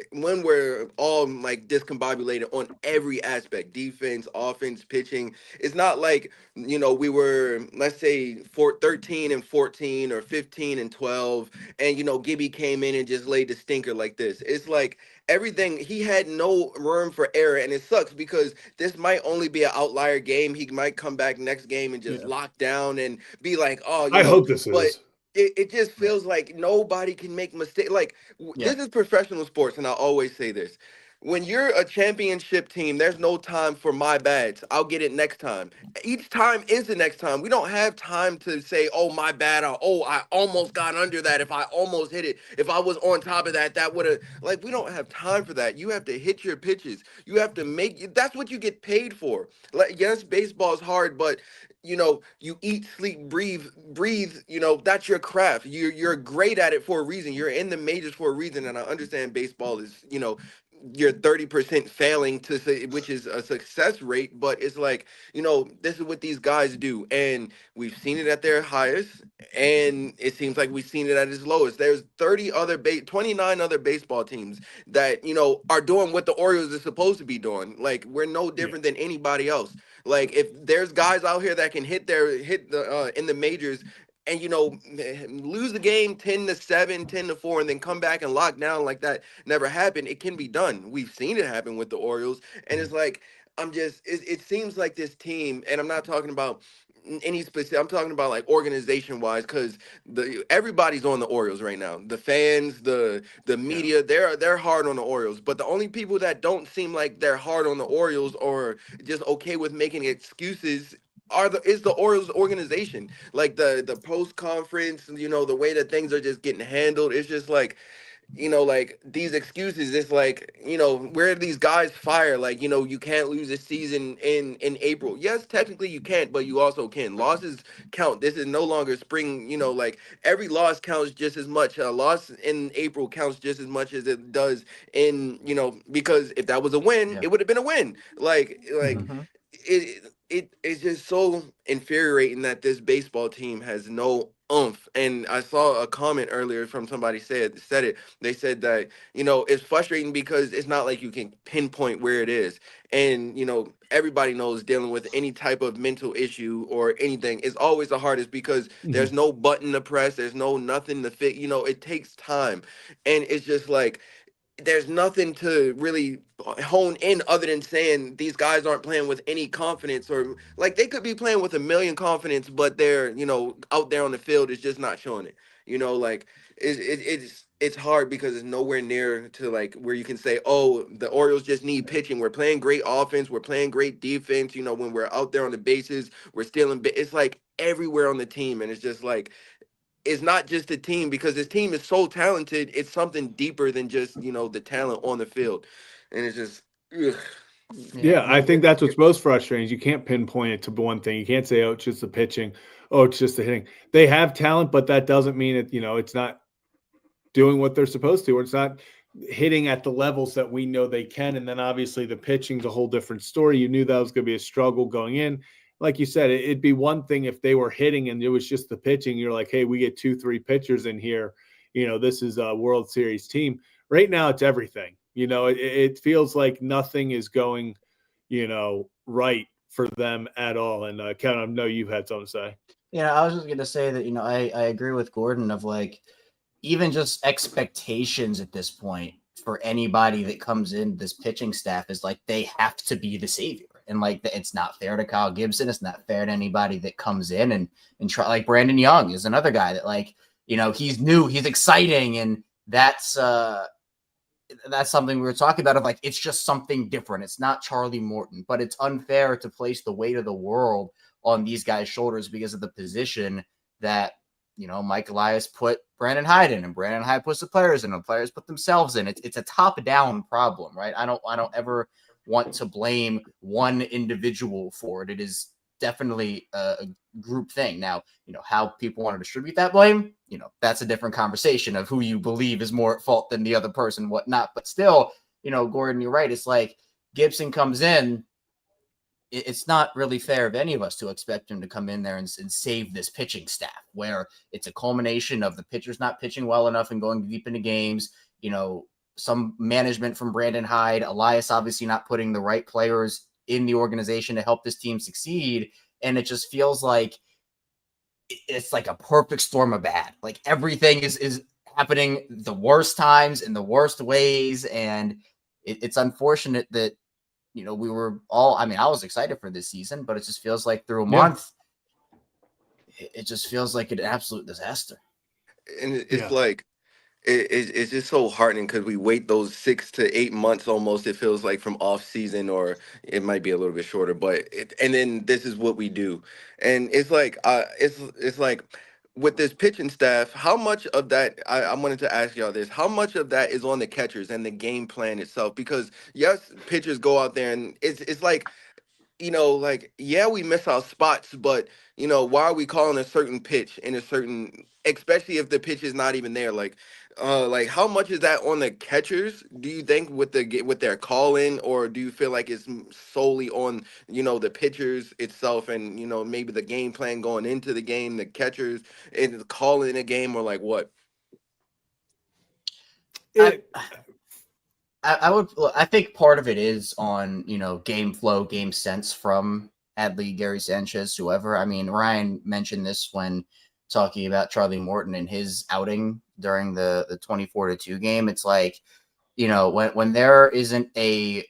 all like discombobulated on every aspect, defense, offense, pitching. It's not like, we were, let's say 13 and 14 or 15 and 12, and Gibby came in and just laid the stinker like this. It's like everything, he had no room for error, and it sucks because this might only be an outlier game. He might come back next game and just Yeah. lock down and be like, oh, I hope this but is. it just feels like nobody can make mistakes. Like Yeah. this is professional sports, and I always say this. When you're a championship team, there's no time for my bads. I'll get it next time. Each time is the next time. We don't have time to say, oh, my bad, or oh, I almost got under that. If I almost hit it, if I was on top of that, that would have, like, we don't have time for that. You have to hit your pitches. You have to that's what you get paid for. Like, yes, baseball is hard, but you eat, sleep, breathe, that's your craft. You're great at it for a reason. You're in the majors for a reason. And I understand baseball is, you're 30% failing to say, which is a success rate, but it's like, this is what these guys do. And we've seen it at their highest, and it seems like we've seen it at its lowest. There's 29 other baseball teams that, are doing what the Orioles are supposed to be doing. Like we're no Yeah. different than anybody else. Like if there's guys out here that can hit the in the majors and lose the game 10-7, 10-4, and then come back and lock down like that never happened. It can be done. We've seen it happen with the Orioles, and it's like it seems like this team, and I'm not talking about any specific. I'm talking about like organization wise, because everybody's on the Orioles right now. The fans, the Yeah. media, they're hard on the Orioles. But the only people that don't seem like they're hard on the Orioles or just okay with making excuses is the Orioles organization. Like the post conference, the way that things are just getting handled. It's just like like these excuses, it's like, where are these guys fire? Like, you can't lose a season in April. Yes, technically you can't, but you also can. Losses count. This is no longer spring, like every loss counts just as much. A loss in April counts just as much as it does in, because if that was a win, Yeah. it would have been a win. Like Mhm. it's just so infuriating that this baseball team has no oomph. And I saw a comment earlier from somebody said it. They said that it's frustrating because it's not like you can pinpoint where it is. And everybody knows dealing with any type of mental issue or anything is always the hardest because there's Mhm. no button to press, there's no nothing to fit. It takes time, and it's just like there's nothing to really hone in other than saying these guys aren't playing with any confidence, or like they could be playing with a million confidence, but they're out there on the field is just not showing it. Like it's hard because it's nowhere near to like where you can say, oh, the Orioles just need pitching. We're playing great offense, we're playing great defense. When we're out there on the bases, we're stealing. It's like everywhere on the team, and it's just like is not just a team, because this team is so talented. It's something deeper than just, the talent on the field. And it's just, ugh. Yeah, I think that's what's most frustrating is you can't pinpoint it to one thing. You can't say, oh, it's just the pitching. Oh, it's just the hitting. They have talent, but that doesn't mean it's not doing what they're supposed to, or it's not hitting at the levels that we know they can. And then obviously the pitching's a whole different story. You knew that was going to be a struggle going in. Like you said, it'd be one thing if they were hitting and it was just the pitching. You're like, hey, we get 2-3 pitchers in here. This is a World Series team. Right now, it's everything. It feels like nothing is going, right for them at all. And Kevin, I know you've had something to say. I was just going to say that, I agree with Gordon of like, even just expectations at this point for anybody that comes in this pitching staff is like they have to be the savior. And like it's not fair to Kyle Gibson. It's not fair to anybody that comes in and try. Like Brandon Young is another guy that like, he's new, he's exciting. And that's something we were talking about of like, it's just something different. It's not Charlie Morton, but it's unfair to place the weight of the world on these guys' shoulders because of the position that, Mike Elias put Brandon Hyde in, and Brandon Hyde puts the players in, and the players put themselves in. It's a top-down problem, right? I don't ever want to blame one individual for it. It is definitely a group thing. Now, how people want to distribute that blame, that's a different conversation of who you believe is more at fault than the other person, whatnot. But still, Gordon, you're right. It's like Gibson comes in. It's not really fair of any of us to expect him to come in there and save this pitching staff, where it's a culmination of the pitchers not pitching well enough and going deep into games, some management from Brandon Hyde, Elias obviously not putting the right players in the organization to help this team succeed. And it just feels like it's like a perfect storm of bad. Like everything is happening the worst times in the worst ways. And it's unfortunate that, we were all, I was excited for this season, but it just feels like through a month, it just feels like an absolute disaster. And it's like, it's just so heartening because we wait those 6 to 8 months almost. It feels like from off season, or it might be a little bit shorter. But and then this is what we do, and it's like it's like with this pitching staff. How much of that I wanted to ask y'all this? How much of that is on the catchers and the game plan itself? Because yes, pitchers go out there and it's like, like, yeah, we miss our spots, but why are we calling a certain pitch in a certain, especially if the pitch is not even there? Like how much is that on the catchers? Do you think with their calling, or do you feel like it's solely on the pitchers itself and maybe the game plan going into the game, the catchers and calling a game, or like what? I think part of it is on, game flow, game sense from Adley, Gary Sanchez, whoever. Ryan mentioned this when talking about Charlie Morton and his outing during the 24-2 game. It's like, when there isn't a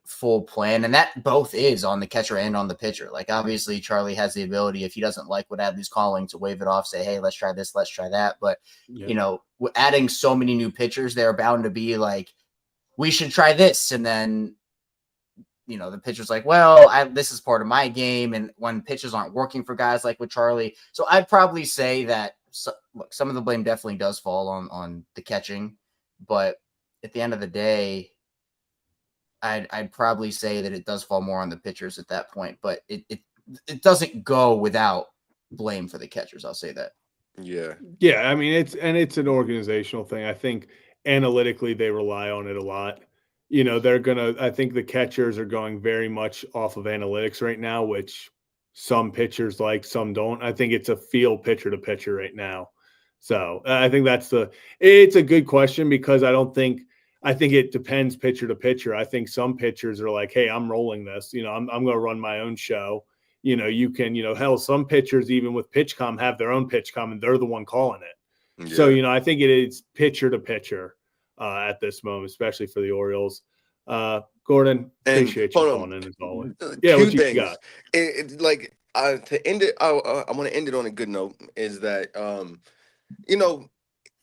full plan, and that both is on the catcher and on the pitcher. Like obviously Charlie has the ability, if he doesn't like what Adley's calling, to wave it off, say, hey, let's try this, let's try that. But, adding so many new pitchers, they're bound to be like, we should try this. And then, the pitcher's like, well, this is part of my game. And when pitches aren't working for guys like with Charlie. So I'd probably say that some of the blame definitely does fall on the catching. But at the end of the day, I'd probably say that it does fall more on the pitchers at that point. But it doesn't go without blame for the catchers. I'll say that. Yeah. Yeah. It's an organizational thing. I think analytically they rely on it a lot. I think the catchers are going very much off of analytics right now, which some pitchers like, some don't. I think it's a feel pitcher to pitcher right now. So I think it's a good question, because I think it depends pitcher to pitcher. I think some pitchers are like, hey, I'm rolling this, I'm going to run my own show. You can, hell, some pitchers, even with PitchCom, have their own PitchCom and they're the one calling it. Yeah. So, I think it is pitcher to pitcher at this moment, especially for the Orioles. Gordon, appreciate you calling in as always. Yeah, what you got? To end it, I want to end it on a good note, is that,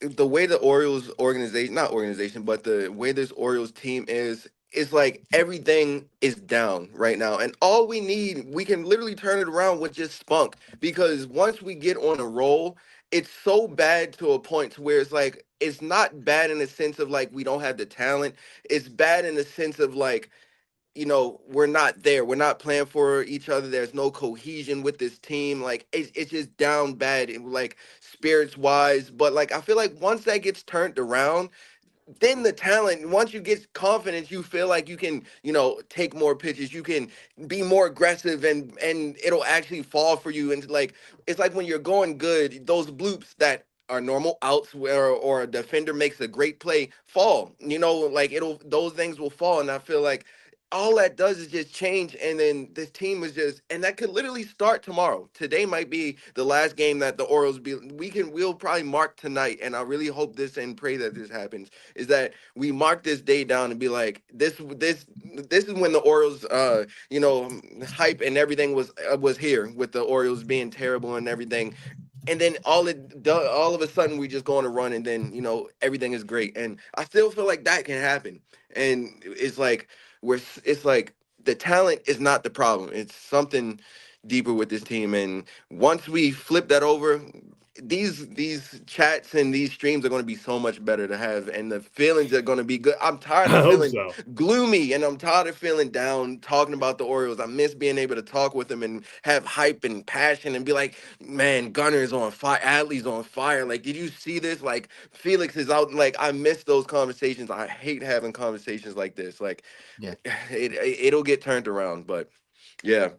the way the Orioles the way this Orioles team is, it's like everything is down right now. And all we need, we can literally turn it around with just spunk. Because once we get on a roll, it's so bad to a point to where it's like, it's not bad in the sense of like we don't have the talent. It's bad in the sense of like, we're not there. We're not playing for each other. There's no cohesion with this team. Like it's just down bad, like spirits wise. But like I feel like once that gets turned around, then the talent, once you get confidence, you feel like you can, take more pitches, you can be more aggressive, and it'll actually fall for you. And like it's like when you're going good, those bloops that are normal outs where or a defender makes a great play fall, like those things will fall. And I feel like all that does is just change, and then this team is just, and that could literally start tomorrow. Today might be the last game that the Orioles we'll probably mark tonight, and I really hope this and pray that this happens, is that we mark this day down and be like, this is when the Orioles hype and everything was here, with the Orioles being terrible and everything. And then all of a sudden we just go on a run, and then everything is great. And I still feel like that can happen. And it's like it's like the talent is not the problem. It's something deeper with this team. And once we flip that over, these chats and these streams are going to be so much better to have, and the feelings are going to be good. I'm tired I of hope feeling so. gloomy, and I'm tired of feeling down talking about the Orioles. I miss being able to talk with them and have hype and passion and be like, man, Gunner's on fire, Adley's on fire. Like, did you see this? Like, Felix is out. Like, I miss those conversations. I hate having conversations like this. Like, Yeah. it'll get turned around, but yeah.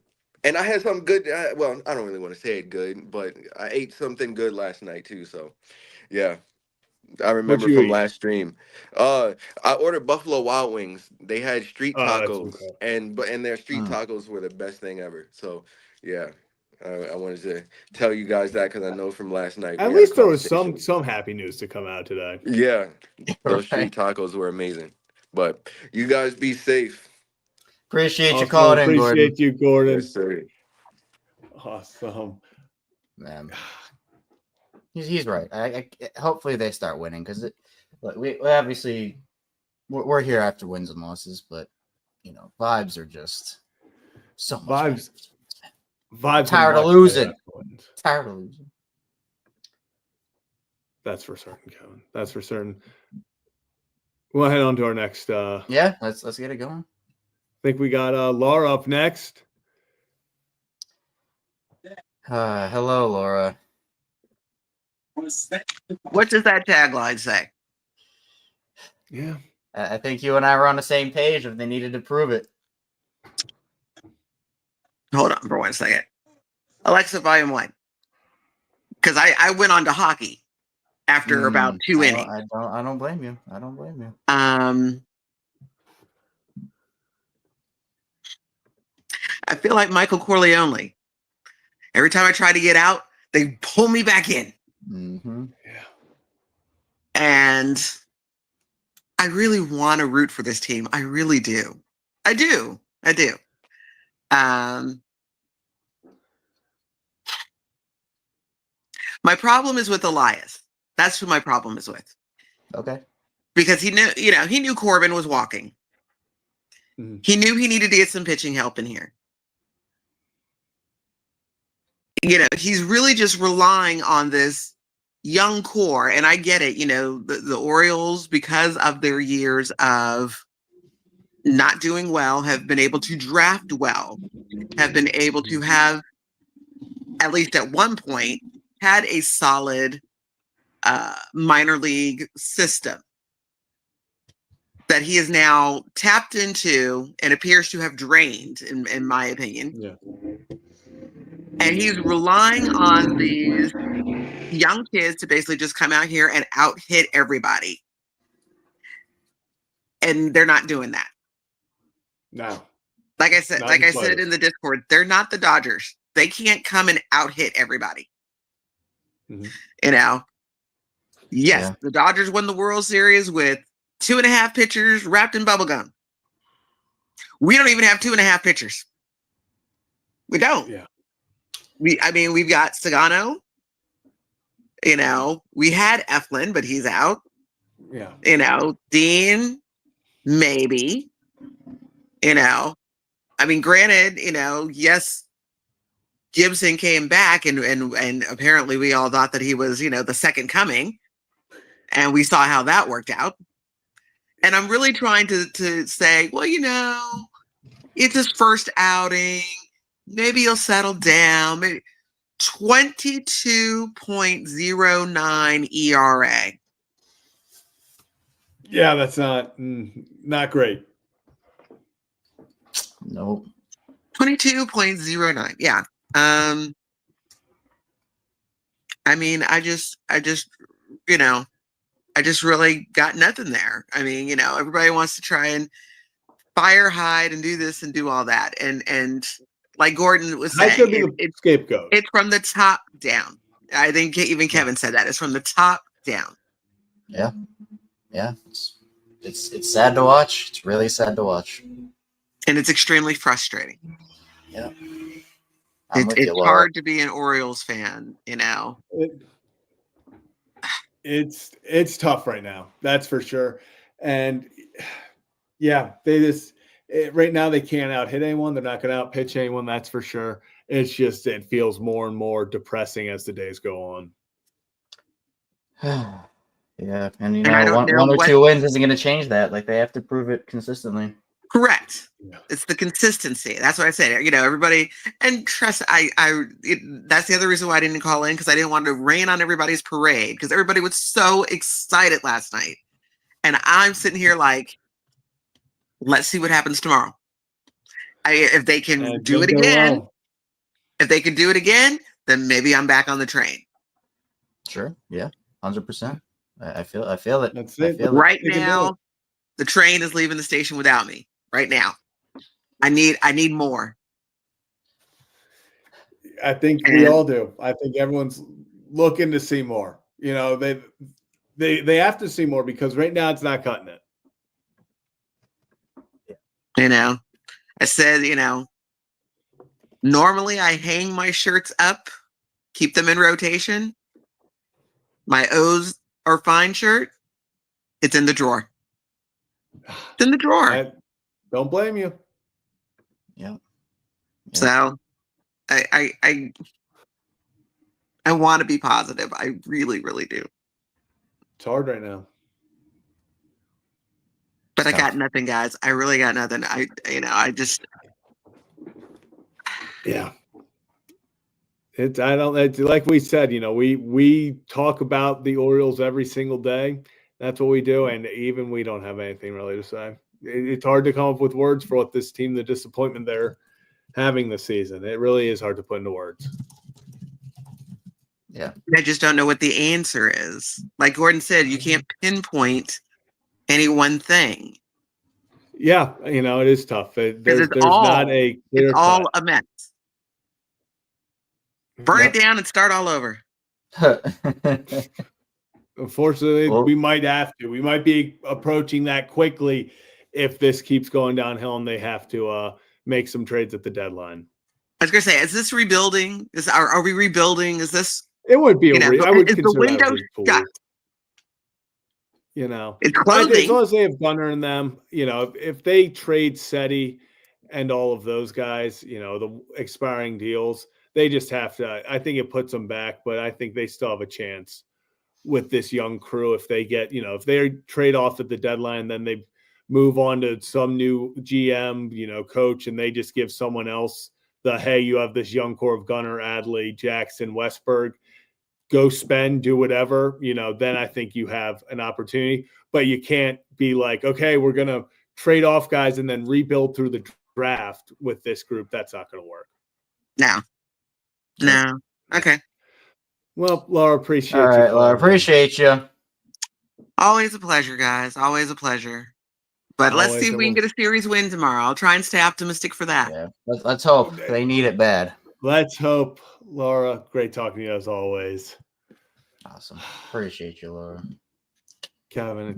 And I had some good. Well, I don't really want to say it good, but I ate something good last night too. So, yeah, I What remember you from eat? last stream. I ordered Buffalo Wild Wings. They had street Oh, that's tacos, okay. and their street Mm. tacos were the best thing ever. So, yeah, I wanted to tell you guys that because I know from last night we At had a least there was conversation. some happy news to come out today. Yeah, those Right. street tacos were amazing. But you guys be safe. Appreciate you Awesome. calling in, Gordon. Appreciate you, Gordon. Yes, sir. Awesome. Man, he's right. I hopefully they start winning, because we obviously we're here after wins and losses, but vibes are just so much Vibes Tired are of much losing. better after wins. tired of losing. That's for certain, Kevin. That's for certain. We'll head on to our next. Yeah, let's get it going. I think we got Laura up next. Hello, Laura. What does that tagline say? Yeah. I think you and I were on the same page if they needed to prove it. Hold on for 1 second. Alexa, volume 1. Because I went on to hockey after about 2 innings. I don't blame you. I don't blame you. I feel like Michael Corleone. Every time I try to get out, they pull me back in. Mm-hmm. Yeah. And I really want to root for this team. I really do. I do. My problem is with Elias. That's who my problem is with. Okay. Because he knew Corbin was walking. Mm-hmm. He knew he needed to get some pitching help in here. He's really just relying on this young core. And I get it. The Orioles, because of their years of not doing well, have been able to draft well, have been able to have, at least at one point, had a solid minor league system that he has now tapped into and appears to have drained, in my opinion. Yeah. And he's relying on these young kids to basically just come out here and out hit everybody. And they're not doing that. No. Like I said in the Discord, they're not the Dodgers. They can't come and out hit everybody. Mm-hmm. Yes, Yeah. The Dodgers won the World Series with 2.5 pitchers wrapped in bubblegum. We don't even have 2.5 pitchers. We don't. Yeah. We've got Sagano. We had Eflin, but he's out. Yeah. Dean, maybe. You know, I mean, granted, yes, Gibson came back, and apparently we all thought that he was, the second coming, and we saw how that worked out. And I'm really trying to say, well, it's his first outing. Maybe he'll settle down. Maybe 22.09 ERA. Yeah, that's not great. Nope. 22.09. Yeah. I mean, I just really got nothing there. I mean, everybody wants to try and fire Hyde and do this and do all that. And like Gordon was Hyde saying, could be the scapegoat. it's from the top down. I think even Kevin said that. It's from the top down. Yeah. Yeah. It's sad to watch. It's really sad to watch. And it's extremely frustrating. Yeah. It's hard to be an Orioles fan, It's tough right now. That's for sure. And yeah, right now they can't out hit anyone. They're not going to out pitch anyone. That's for sure. It's just, it feels more and more depressing as the days go on. Yeah. And one or two wins isn't going to change that. Like, they have to prove it consistently. Correct. Yeah. It's the consistency. That's what I said. Everybody, and trust, that's the other reason why I didn't call in, because I didn't want to rain on everybody's parade, because everybody was so excited last night. And I'm sitting here like, let's see what happens tomorrow. If they can do it again, then maybe I'm back on the train. Sure. Yeah. 100%. I feel it. That's it. Right now, the train is leaving the station without me. Right now, I need more. I think we all do. I think everyone's looking to see more. They have to see more, because right now it's not cutting it. I said, normally I hang my shirts up, keep them in rotation. My O's are fine shirt, it's in the drawer. It's in the drawer. Don't blame you. Yeah. So I want to be positive. I really, really do. It's hard right now. But I got nothing, guys. I really got nothing. I just. Yeah. It's like we said, we talk about the Orioles every single day. That's what we do. And even we don't have anything really to say. It's hard to come up with words for what this team, the disappointment they're having this season. It really is hard to put into words. Yeah. I just don't know what the answer is. Like Gordon said, you can't pinpoint any one thing. Yeah. It is tough. There's not a clear it's all a mess. Burn it down and start all over. Unfortunately, we might have to. We might be approaching that quickly if this keeps going downhill and they have to make some trades at the deadline. I was going to say, is this rebuilding? Are we rebuilding? Is this? It would be I would is the window shut? It's closing. As long as they have Gunnar in them, if they trade Seti and all of those guys, the expiring deals, they just have to. I think it puts them back, but I think they still have a chance with this young crew. If they get, if they trade off at the deadline, then they move on to some new GM, coach, and they just give someone else hey, you have this young core of Gunnar, Adley, Jackson, Westberg, go spend, do whatever, then I think you have an opportunity. But you can't be like, okay, we're going to trade off guys and then rebuild through the draft with this group. That's not going to work. No. Okay. Well, Laura, appreciate you. All right, Laura, appreciate you. Always a pleasure, guys. Always a pleasure. But let's see if we can get a series win tomorrow. I'll try and stay optimistic for that. Yeah. Let's hope. They need it bad. Let's hope. Laura, great talking to you as always. Awesome. Appreciate you, Laura. Kevin.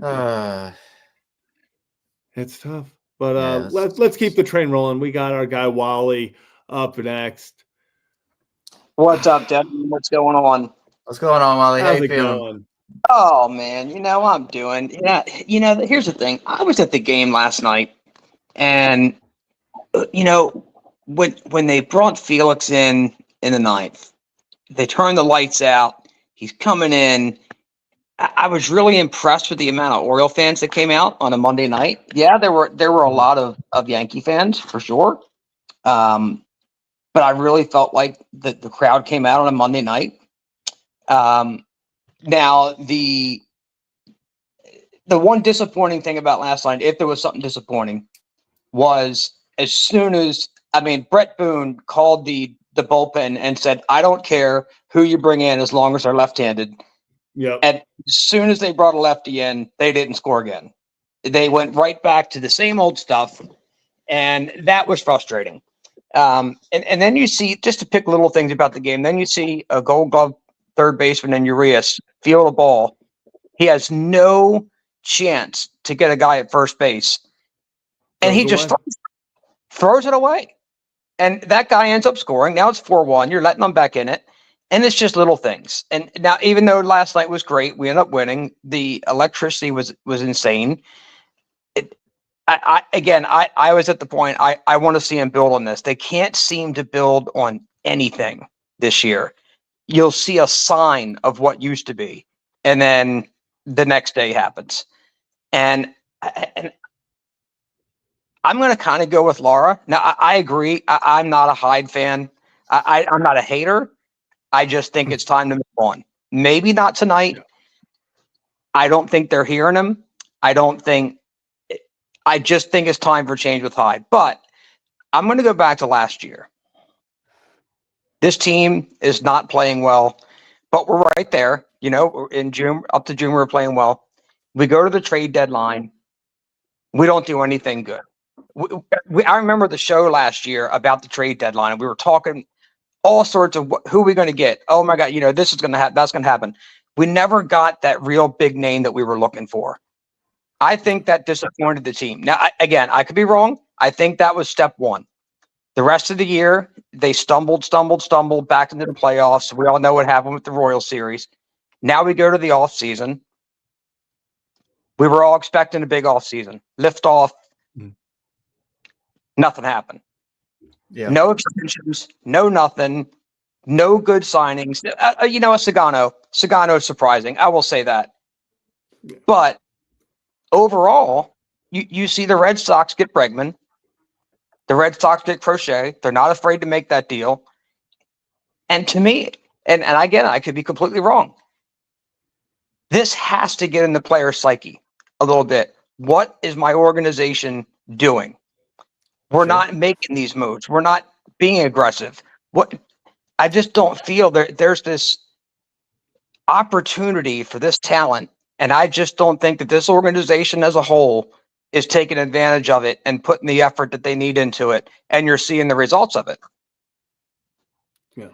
It's tough. But let's keep the train rolling. We got our guy Wally up next. What's up, Devin? What's going on? What's going on, Wally? How How's you it feeling? going? Oh, man, I'm doing. Yeah, here's the thing. I was at the game last night, and when they brought Felix in the ninth, they turned the lights out. He's coming in. I was really impressed with the amount of Oriole fans that came out on a Monday night. Yeah, there were a lot of Yankee fans for sure. But I really felt like the crowd came out on a Monday night. Now the one disappointing thing about last night, if there was something disappointing, was as soon as Brett Boone called the bullpen and said, "I don't care who you bring in as long as they're left-handed." Yeah. And as soon as they brought a lefty in, they didn't score again. They went right back to the same old stuff, and that was frustrating. And then you see, just to pick little things about the game, then you see a Gold Glove third baseman in Urias field a ball. He has no chance to get a guy at first base, and he just throws it away. And that guy ends up scoring. Now it's 4-1. You're letting them back in it. And it's just little things. And now, even though last night was great, we ended up winning. The electricity was insane. I was at the point I want to see him build on this. They can't seem to build on anything this year. You'll see a sign of what used to be, and then the next day happens. And I'm going to kind of go with Laura. Now, I agree. I'm not a Hyde fan. I'm not a hater. I just think it's time to move on. Maybe not tonight. I don't think they're hearing him. I just think it's time for change with Hyde. But I'm going to go back to last year. This team is not playing well, but we're right there. In June, up to June, we're playing well. We go to the trade deadline. We don't do anything good. I remember the show last year about the trade deadline, and we were talking all sorts of who are we going to get? Oh my God, this is going to happen. That's going to happen. We never got that real big name that we were looking for. I think that disappointed the team. Now, I could be wrong. I think that was step one. The rest of the year, they stumbled back into the playoffs. We all know what happened with the Royals series. Now we go to the off season. We were all expecting a big off season. Lift off. Nothing happened. Yeah. No extensions, no nothing, no good signings. A Sagano is surprising. I will say that. But overall, you see the Red Sox get Bregman. The Red Sox get Crochet. They're not afraid to make that deal. And to me, and again, I could be completely wrong. This has to get in the player psyche a little bit. What is my organization doing? We're not making these moves. We're not being aggressive. I just don't feel there's this opportunity for this talent, and I just don't think that this organization as a whole is taking advantage of it and putting the effort that they need into it, and you're seeing the results of it. Yeah.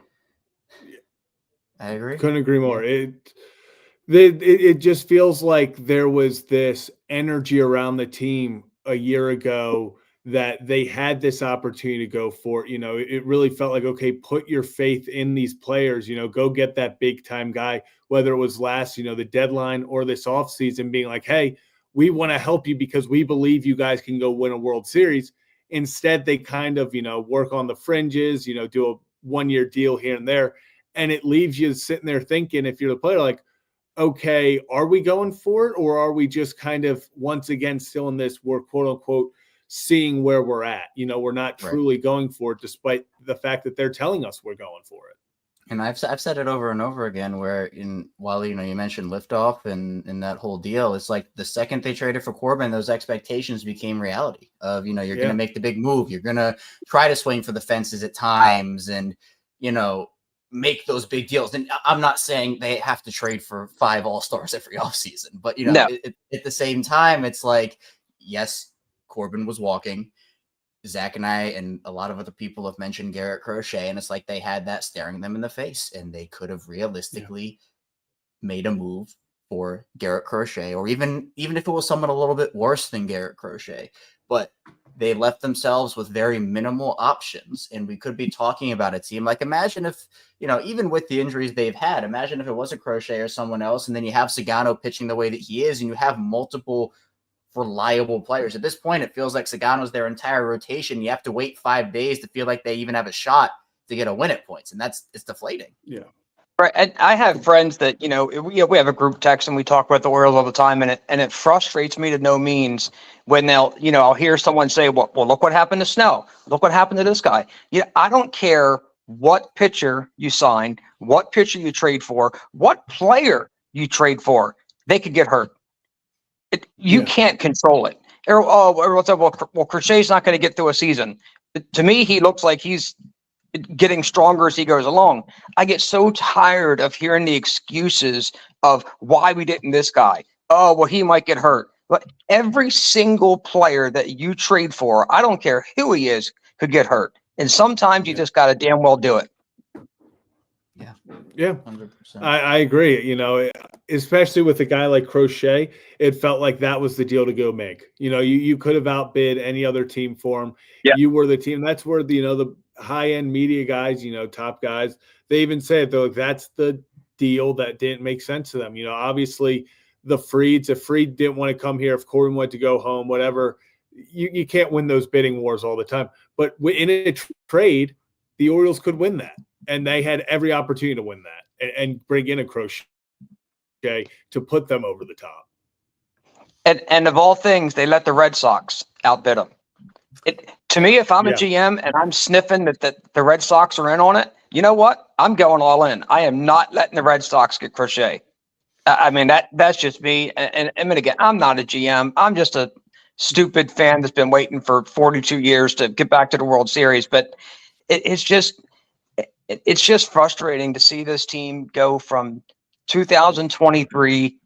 I agree. Couldn't agree more. It just feels like there was this energy around the team a year ago that they had this opportunity to go for it. It really felt like, okay, put your faith in these players, go get that big time guy, whether it was last, the deadline or this offseason, being like, hey, we want to help you because we believe you guys can go win a World Series. Instead, they kind of, work on the fringes, do a 1-year deal here and there. And it leaves you sitting there thinking, if you're the player, like, okay, are we going for it? Or are we just kind of once again still in this, we're quote unquote seeing where we're at? We're not truly going for it, despite the fact that they're telling us we're going for it. And I've said it over and over again, where in Wally, you mentioned liftoff and that whole deal. It's like the second they traded for Corbin, those expectations became reality of, you're going to make the big move. You're going to try to swing for the fences at times and, make those big deals. And I'm not saying they have to trade for 5 all-stars every offseason, but, at the same time, it's like, yes, Corbin was walking. Zach and I and a lot of other people have mentioned Garrett Crochet, and it's like they had that staring them in the face, and they could have realistically made a move for Garrett Crochet, or even if it was someone a little bit worse than Garrett Crochet, but they left themselves with very minimal options. And we could be talking about a team like, imagine if, even with the injuries they've had, imagine if it was a Crochet or someone else, and then you have Sagano pitching the way that he is, and you have multiple reliable players. At this point, it feels like Sagano's their entire rotation. You have to wait 5 days to feel like they even have a shot to get a win at points, and it's deflating. Yeah. Right, and I have friends that we have a group text and we talk about the Orioles all the time, and it frustrates me to no means when I'll hear someone say, "Well, look what happened to Snell. Look what happened to this guy." I don't care what pitcher you sign, what pitcher you trade for, what player you trade for. They could get hurt. You can't control it. Everyone's like, well, Crochet's not going to get through a season. To me, he looks like he's getting stronger as he goes along. I get so tired of hearing the excuses of why we didn't this guy. Oh, well, he might get hurt. But every single player that you trade for, I don't care who he is, could get hurt. And sometimes you just got to damn well do it. Yeah, 100%. I agree. Especially with a guy like Crochet, it felt like that was the deal to go make. You could have outbid any other team for him. Yeah. You were the team. That's where the high-end media guys, top guys, they even say it, though, that's the deal that didn't make sense to them. Obviously if Fried didn't want to come here, if Corbin wanted to go home, whatever, you can't win those bidding wars all the time. But in a trade, the Orioles could win that. And they had every opportunity to win that and bring in a Crochet to put them over the top. And of all things, they let the Red Sox outbid them. To me, if I'm a GM and I'm sniffing that the Red Sox are in on it, you know what? I'm going all in. I am not letting the Red Sox get Crochet. I mean, that's just me. And I mean, again, I'm not a GM. I'm just a stupid fan that's been waiting for 42 years to get back to the World Series. But it's just frustrating to see this team go from 2023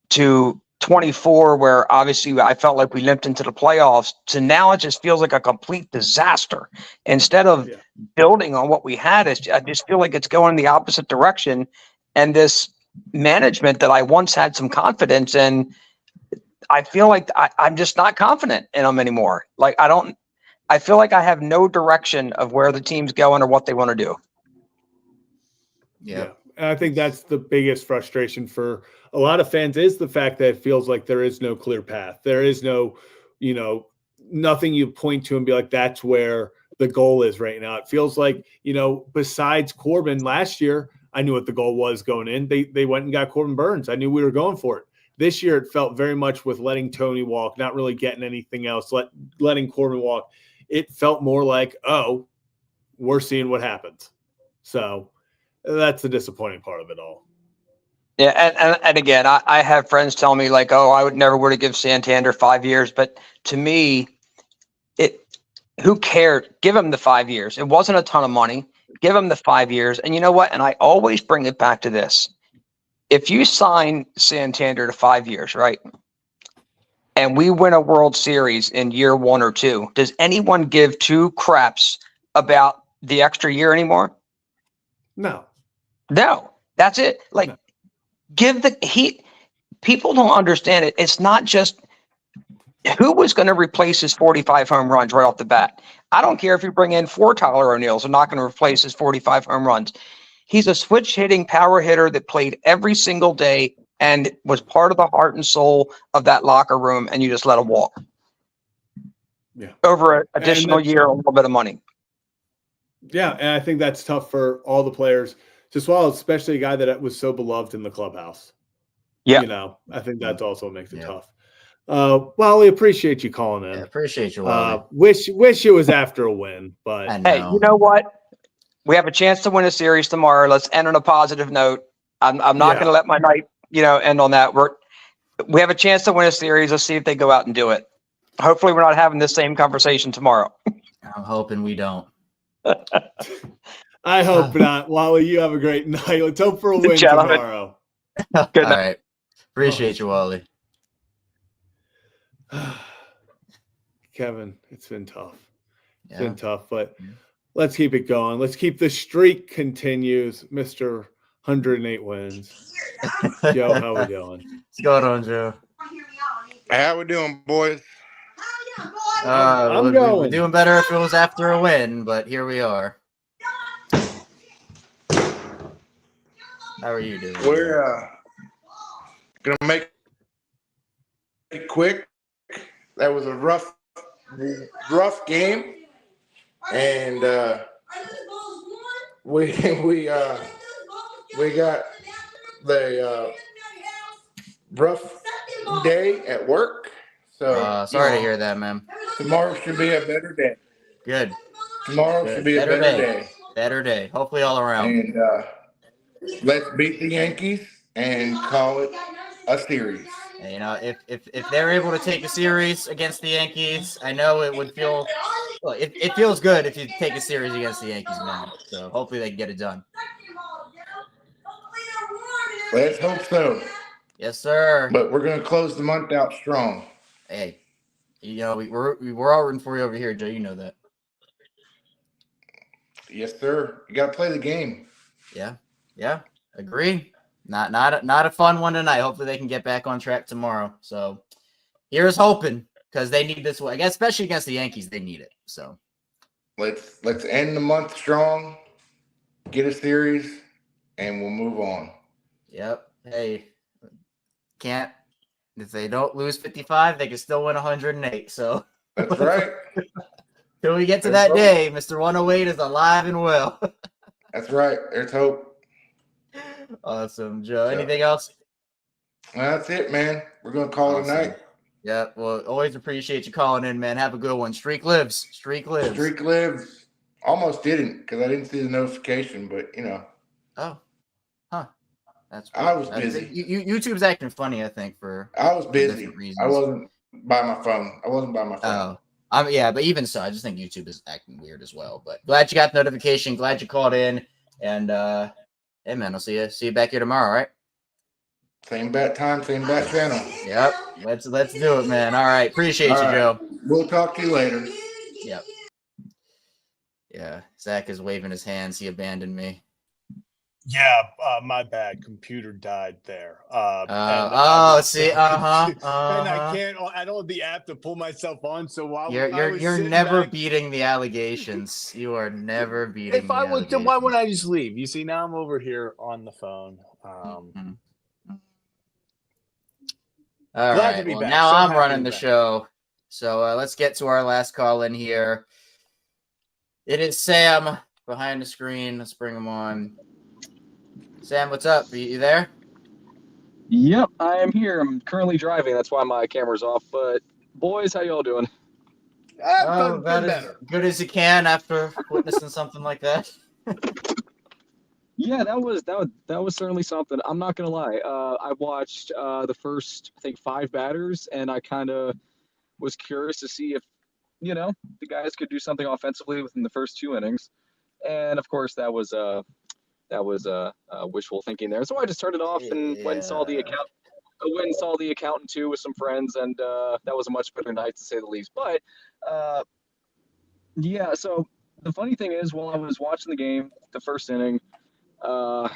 to 24, where obviously I felt like we limped into the playoffs, to now it just feels like a complete disaster. Instead of building on what we had, I just feel like it's going in the opposite direction. And this management that I once had some confidence in, I feel like I'm just not confident in them anymore. Like I feel like I have no direction of where the team's going or what they want to do. Yeah. And I think that's the biggest frustration for a lot of fans, is the fact that it feels like there is no clear path. There is no, nothing you point to and be like, that's where the goal is right now. It feels like, besides Corbin last year, I knew what the goal was going in. They went and got Corbin Burns. I knew we were going for it. This year, it felt very much with letting Tony walk, not really getting anything else, letting Corbin walk. It felt more like, oh, we're seeing what happens. So that's the disappointing part of it all. Yeah, and again, I have friends tell me like, oh, I would never would have give Santander 5 years. But to me, who cared? Give him the 5 years. It wasn't a ton of money. Give him the 5 years. And you know what? And I always bring it back to this. If you sign Santander to 5 years, right, and we win a World Series in year 1 or 2, does anyone give two craps about the extra year anymore? No, that's it. Like, people don't understand it. It's not just who was going to replace his 45 home runs right off the bat. I don't care if you bring in 4 Tyler O'Neills, they're not going to replace his 45 home runs. He's a switch hitting power hitter that played every single day and was part of the heart and soul of that locker room, and you just let him walk. Yeah. Over an additional year, a little bit of money. Yeah, and I think that's tough for all the players to swallow, especially a guy that was so beloved in the clubhouse. Yeah. I think that's also what makes it tough. Wally, appreciate you calling in. Yeah, appreciate you, Wally. Wish it was after a win, but hey, you know what? We have a chance to win a series tomorrow. Let's end on a positive note. I'm not going to let my night, end on that. We have a chance to win a series. Let's see if they go out and do it. Hopefully, we're not having this same conversation tomorrow. I'm hoping we don't. I hope not. Wally, you have a great night. Let's hope for a win tomorrow. Good night. All right. Appreciate you, Wally. Kevin, it's been tough. It's Yeah. been tough, but let's keep it going. Let's keep the streak continues. Mr. 108 wins. Joe, how we doing? What's going on, Joe? How we doing, boys? I'm going. We're doing better if it was after a win, but here we are. How are you doing? We're gonna make it quick. That was a rough game, and we got the rough day at work. So Sorry to hear that, man. tomorrow should be a better day. Good. Tomorrow should be a better day. Better day. Hopefully all around. And let's beat the Yankees and call it a series. And, you know, if they're able to take a series against the Yankees, I know it would feel well, it feels good if you take a series against the Yankees, man. So hopefully they can get it done. Let's hope so. Yes, sir. But we're going to close the month out strong. Hey, you know, we're all rooting for you over here, Joe. You know that. Yes, sir. You got to play the game. Yeah. Agree. Not a fun one tonight. Hopefully they can get back on track tomorrow. So here's hoping, because they need this one. I guess especially against the Yankees, they need it. So let's end the month strong, get a series, and we'll move on. Yep. Hey, can't if they don't lose 55, they can still win 108. So that's right. Till we get to that day, Mr. 108 is alive and well. That's right. There's hope. Awesome, Joe. Anything else? That's it, man. We're gonna call it a night. Yeah. Well, always appreciate you calling in, man. Have a good one. Streak lives. Streak lives. Streak lives. Almost didn't because I didn't see the notification, but you know. Oh. Huh. That's. I was busy. YouTube's acting funny, I think. I was busy. Reasons. I wasn't by my phone. Oh. Yeah, but even so, I just think YouTube is acting weird as well. But glad you got the notification. Glad you called in. And hey, man, I'll see you back here tomorrow, all right? Same bat time, same bat channel. Yep. Let's do it, man. All right. Appreciate you, Joe. We'll talk to you later. Yep. Yeah. Zach is waving his hands. He abandoned me. Yeah, my bad. Computer died there. See, And I can't. I don't have the app to pull myself on. So while you're never beating the allegations. You are never beating. If I was, then why would I just leave? You see, now I'm over here on the phone. All right. Well, now I'm running the show. So let's get to our last call in here. It is Sam behind the screen. Let's bring him on. Sam, what's up? Are you there? Yep, I am here. I'm currently driving. That's why my camera's off. But boys, how y'all doing? About as good as you can after witnessing something like that. Yeah, that was certainly something. I'm not gonna lie. I watched the first, I think, 5 batters, and I kind of was curious to see if, the guys could do something offensively within the first 2 innings. And of course, that was wishful thinking there. So I just turned it off and went and saw the account. I went and saw the accountant too with some friends, and that was a much better night to say the least. But yeah, so the funny thing is, while I was watching the game, the first inning, I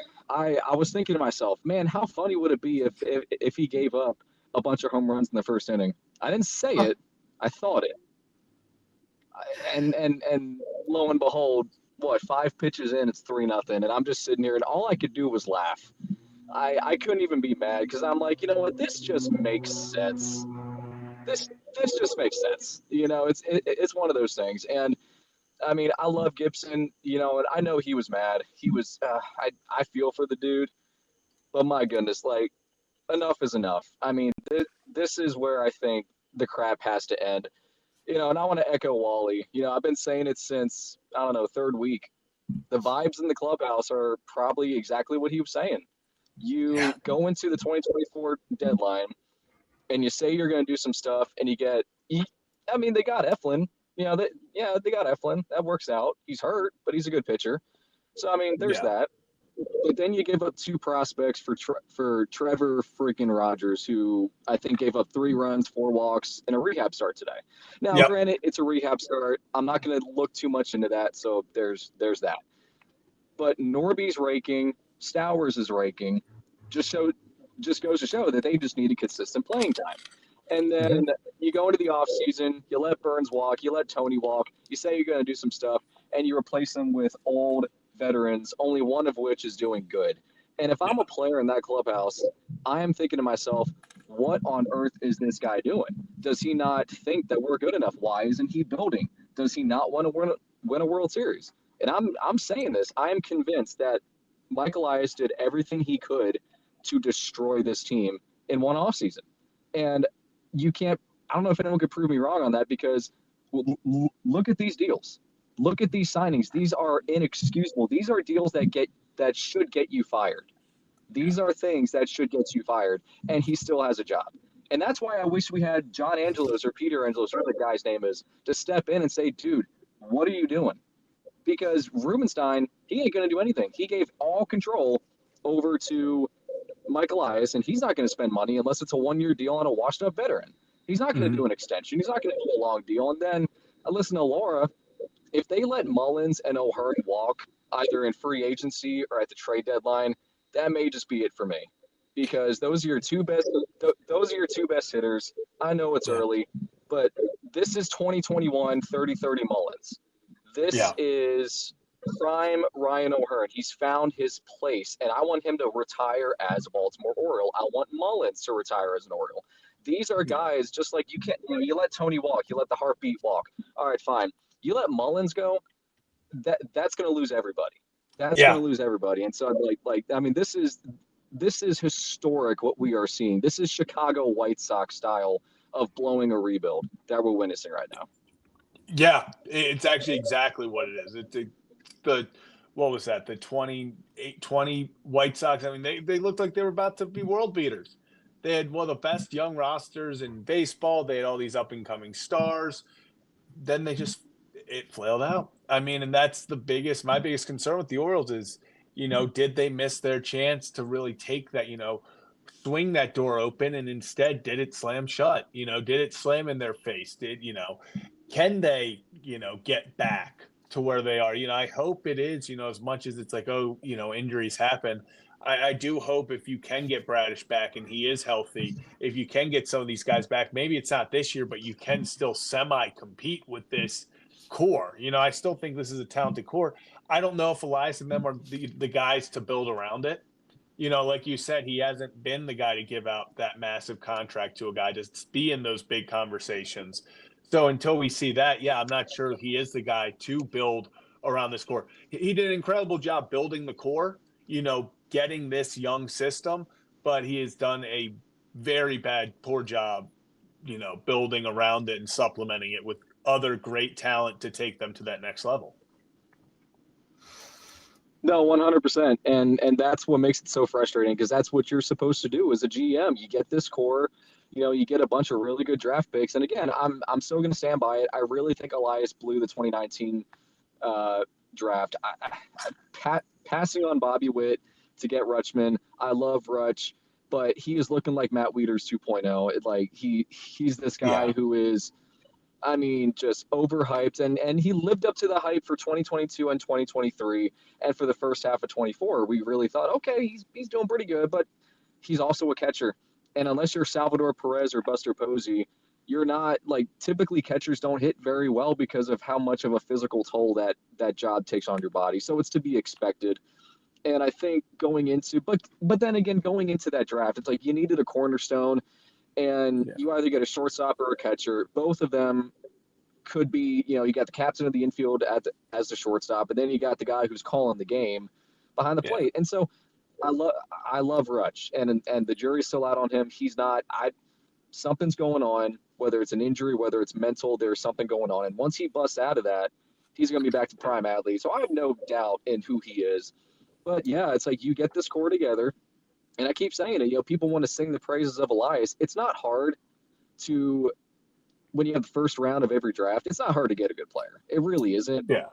was thinking to myself, man, how funny would it be if he gave up a bunch of home runs in the first inning? I didn't say it, I thought it. And lo and behold, 5 pitches in, it's 3-0, and I'm just sitting here, and all I could do was laugh. I couldn't even be mad because I'm like, you know what, this just makes sense. This just makes sense. It's one of those things. And I mean, I love Gibson, and I know he was mad. He was, I feel for the dude, but my goodness, like, enough is enough. I mean, this is where I think the crap has to end. And I want to echo Wally. I've been saying it since, I don't know, 3rd week. The vibes in the clubhouse are probably exactly what he was saying. You go into the 2024 deadline and you say you're going to do some stuff, and they got Eflin. They got Eflin. That works out. He's hurt, but he's a good pitcher. So, I mean, there's that. But then you give up 2 prospects for Trevor freaking Rogers, who I think gave up 3 runs, 4 walks, and a rehab start today. Now, granted, it's a rehab start. I'm not going to look too much into that, so there's that. But Norby's raking, Stowers is raking. Just goes to show that they just need a consistent playing time. And then you go into the offseason, you let Burns walk, you let Tony walk, you say you're going to do some stuff, and you replace them with old veterans, only one of which is doing good. And if I'm a player in that clubhouse, I am thinking to myself, what on earth is this guy doing? Does he not think that we're good enough? Why isn't he building? Does he not want to win a World Series? And I'm saying this. I am convinced that Michael Elias did everything he could to destroy this team in one offseason. And you can't, I don't know if anyone could prove me wrong on that, because look at these deals. Look at these signings. These are inexcusable. These are deals that should get you fired. These are things that should get you fired, and he still has a job. And that's why I wish we had John Angelos or Peter Angelos, whatever the guy's name is, to step in and say, dude, what are you doing? Because Rubenstein, he ain't going to do anything. He gave all control over to Mike Elias, and he's not going to spend money unless it's a one-year deal on a washed-up veteran. He's not going to do an extension. He's not going to do a long deal. And then I listen to Laura. If they let Mullins and O'Hearn walk either in free agency or at the trade deadline, that may just be it for me, because those are your two best. Those are your two best hitters. I know it's early, but this is 2021 30-30 Mullins. This is prime Ryan O'Hearn. He's found his place, and I want him to retire as a Baltimore Oriole. I want Mullins to retire as an Oriole. These are guys just like you can't. You let Tony walk. You let the heartbeat walk. All right, fine. You let Mullins go. That's going to lose everybody. That's going to lose everybody. And so, I mean, this is historic what we are seeing. This is Chicago White Sox style of blowing a rebuild that we're witnessing right now. Yeah, it's actually exactly what it is. The what was that? The 20 White Sox. I mean, they looked like they were about to be world beaters. They had one of the best young rosters in baseball. They had all these up and coming stars. Then it flailed out. I mean, and that's my biggest concern with the Orioles is, did they miss their chance to really take that, swing that door open, and instead did it slam shut? Did it slam in their face? Can they, get back to where they are? I hope it is, as much as it's like, injuries happen. I do hope if you can get Bradish back and he is healthy, if you can get some of these guys back, maybe it's not this year, but you can still semi-compete with this core. I still think this is a talented core. I don't know if Elias and them are the guys to build around it. Like you said, he hasn't been the guy to give out that massive contract to a guy to be in those big conversations. So until we see that, I'm not sure he is the guy to build around this core. He did an incredible job building the core, getting this young system, but he has done a very poor job, building around it and supplementing it with other great talent to take them to that next level. No, 100%. And that's what makes it so frustrating, because that's what you're supposed to do as a GM. You get this core, you get a bunch of really good draft picks. And again, I'm still going to stand by it. I really think Elias blew the 2019 draft. Passing on Bobby Witt to get Rutschman. I love Rutsch, but he is looking like Matt Wieters 2.0. He's this guy who is, I mean, just overhyped, and he lived up to the hype for 2022 and 2023, and for the first half of 24, we really thought, okay, he's doing pretty good, but he's also a catcher, and unless you're Salvador Perez or Buster Posey, you're not, typically catchers don't hit very well because of how much of a physical toll that job takes on your body, so it's to be expected. And I think going into that draft, it's like you needed a cornerstone, and you either get a shortstop or a catcher. Both of them could be, you got the captain of the infield as the shortstop, and then you got the guy who's calling the game behind the plate. And so I love Rutsch, and the jury's still out on him. He's not. Something's going on, whether it's an injury, whether it's mental. There's something going on, and once he busts out of that, he's going to be back to prime athlete. So I have no doubt in who he is. But it's like you get this core together, and I keep saying it. People want to sing the praises of Elias. It's not hard to, when you have the first round of every draft, it's not hard to get a good player. It really isn't. Yeah.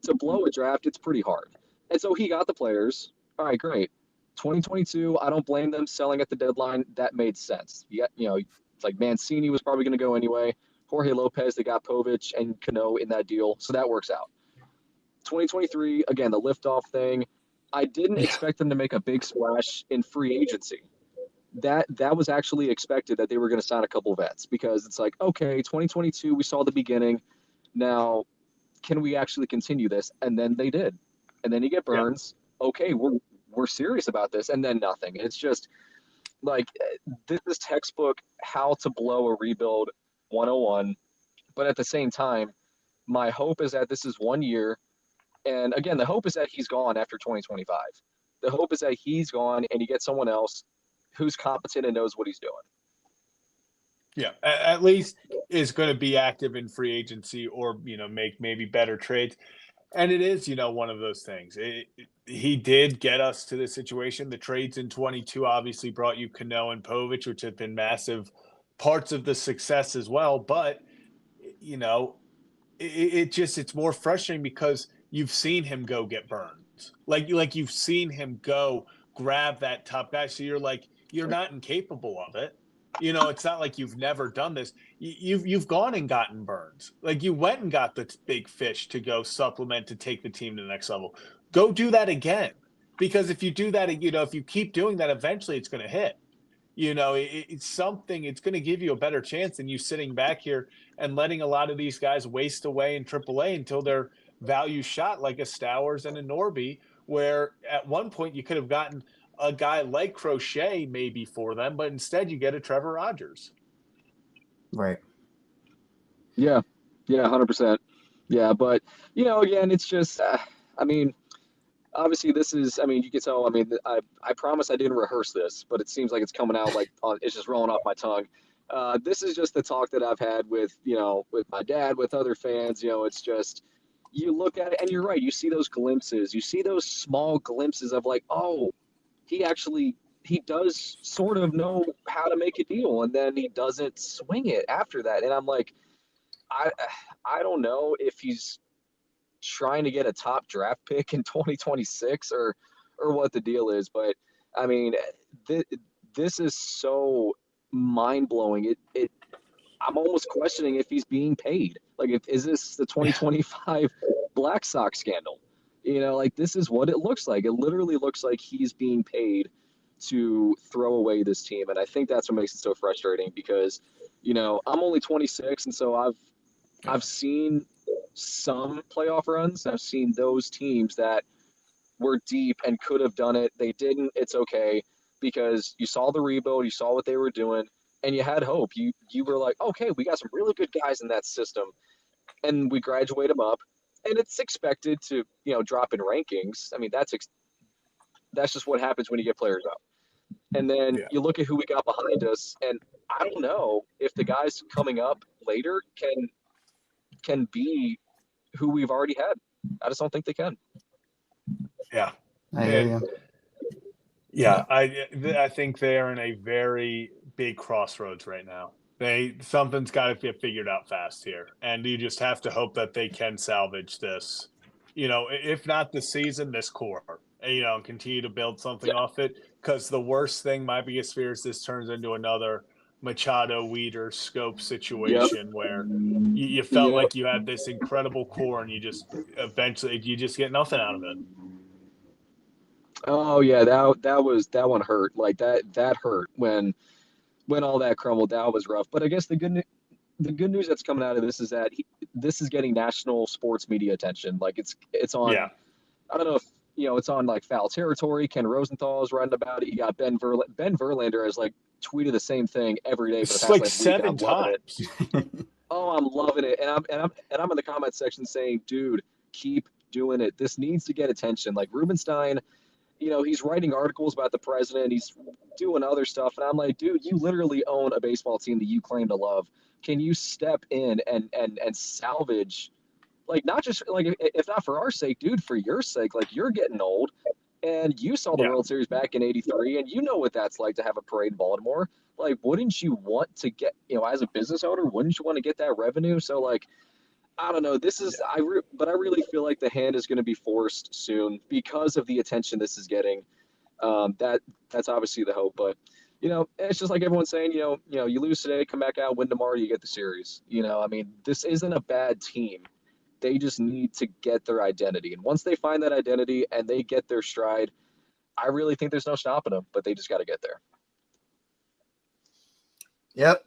To blow a draft, it's pretty hard. And so he got the players. All right, great. 2022, I don't blame them selling at the deadline. That made sense. It's like Mancini was probably going to go anyway. Jorge Lopez, they got Povich and Cano in that deal, so that works out. 2023, again, the liftoff thing. I didn't expect them to make a big splash in free agency. That was actually expected, that they were going to sign a couple vets, because it's like, okay, 2022, we saw the beginning. Now, can we actually continue this? And then they did. And then you get Burns. Okay, we're serious about this, and then nothing. It's just, Like, this is textbook how to blow a rebuild 101. But at the same time, my hope is that this is 1 year. And again, the hope is that he's gone after 2025. The hope is that he's gone and you get someone else who's competent and knows what he's doing. Yeah, at least is going to be active in free agency or, make maybe better trades. And it is, one of those things. He did get us to this situation. The trades in 22 obviously brought you Cano and Povich, which have been massive parts of the success as well. But, it's more frustrating because you've seen him go get burned. Like you've seen him go grab that top guy. So you're not incapable of it. It's not like you've never done this. You've gone and gotten burned. Like you went and got the big fish to go supplement to take the team to the next level. Go do that again. Because if you do that, if you keep doing that, eventually it's going to hit. It's something, it's going to give you a better chance than you sitting back here and letting a lot of these guys waste away in AAA until their value shot, like a Stowers and a Norby, where at one point you could have gotten a guy like Crochet maybe for them, but instead you get a Trevor Rogers. Right. Yeah. Yeah, 100%. Yeah, but, again, it's just, obviously this is, you can tell, I promise I didn't rehearse this, but it seems like it's coming out it's just rolling off my tongue. This is just the talk that I've had with my dad, with other fans. It's just, you look at it and you're right. You see those glimpses, you see those small glimpses of oh, he does sort of know how to make a deal, and then he doesn't swing it after that. And I'm like, I don't know if he's trying to get a top draft pick in 2026 or what the deal is, but this is so mind-blowing. I'm almost questioning if he's being paid. Is this the 2025 Black Sox scandal? This is what it looks like. It literally looks like he's being paid to throw away this team. And I think that's what makes it so frustrating because, I'm only 26. And so I've seen some playoff runs. I've seen those teams that were deep and could have done it. They didn't. It's okay because you saw the rebuild, you saw what they were doing, and you had hope. You were like, okay, we got some really good guys in that system, and we graduate them up. And it's expected to, drop in rankings. That's just what happens when you get players up. And then you look at who we got behind us, and I don't know if the guys coming up later can be who we've already had. I just don't think they can. Yeah. I hear you. Yeah, I think they are in a very big crossroads right now. Something's got to get figured out fast here, and you just have to hope that they can salvage this. If not the season, this core. And continue to build something off it. Because the worst thing, my biggest fear is this turns into another Machado, Weeder, Scope situation where you felt like you had this incredible core, and you just eventually get nothing out of it. Oh yeah, that one hurt. That hurt when all that crumbled. That was rough. But I guess the good news that's coming out of this is that this is getting national sports media attention. It's on. Yeah. I don't know if it's on Foul Territory. Ken Rosenthal is writing about it. You got Ben Verlander has tweeted the same thing every day for the past week. 7 times. Oh, I'm loving it, and I'm in the comment section saying, dude, keep doing it. This needs to get attention. Rubenstein. He's writing articles about the president. He's doing other stuff. And I'm like, dude, you literally own a baseball team that you claim to love. Can you step in and salvage, not just if not for our sake, dude, for your sake, you're getting old and you saw the World Series back in '83 and you know what that's like to have a parade in Baltimore. Wouldn't you want to get, as a business owner, wouldn't you want to get that revenue? So I don't know. This is but I really feel like the hand is going to be forced soon because of the attention this is getting. That's obviously the hope, but it's just like everyone's saying. You lose today, come back out, win tomorrow, you get the series. This isn't a bad team. They just need to get their identity, and once they find that identity and they get their stride, I really think there's no stopping them. But they just got to get there. Yep,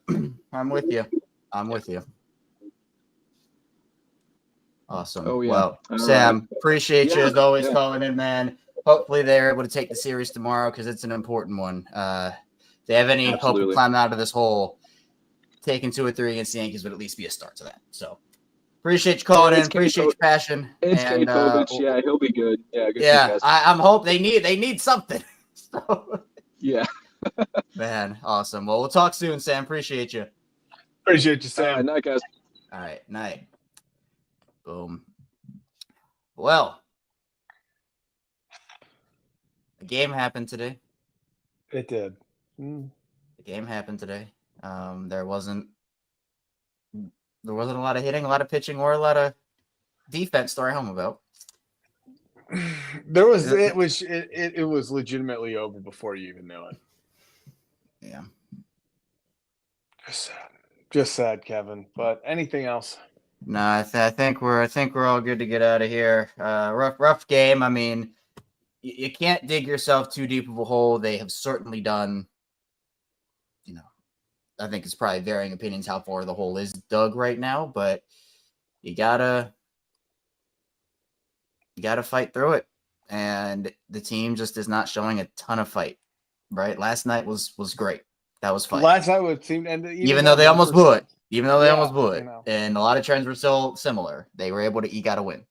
I'm with you. Awesome. Oh, yeah. Well, all Sam, right. appreciate you as always calling in, man. Hopefully they're able to take the series tomorrow because it's an important one. they have any hope of Absolutely. climbing out of this hole, taking 2 or 3 against the Yankees would at least be a start to that. So appreciate you calling in. It's Appreciate your passion. It's And Kate Povich. Yeah, he'll be good. Yeah, good to see you yeah, guys. I'm hope they need something. So, Yeah. man, awesome. Well, we'll talk soon, Sam. Appreciate you. Appreciate you, Sam. Night, guys. All right, night. Boom. Well, the game happened today. It did. The game happened today. There wasn't a lot of hitting, a lot of pitching, or a lot of defense to write home about. There was it was legitimately over before you even knew it. Yeah. Just sad, Kevin. But anything else? No, I think we're all good to get out of here. Rough game. I mean, you can't dig yourself too deep of a hole. They have certainly done. You know, I think it's probably varying opinions how far the hole is dug right now, but you gotta fight through it. And the team just is not showing a ton of fight. Right? Last night was great. That was fun. Last night would seem, and even though they almost blew it. Even though they Yeah, almost blew it, you know. and a lot of trends were still similar, they were able to eke out a win.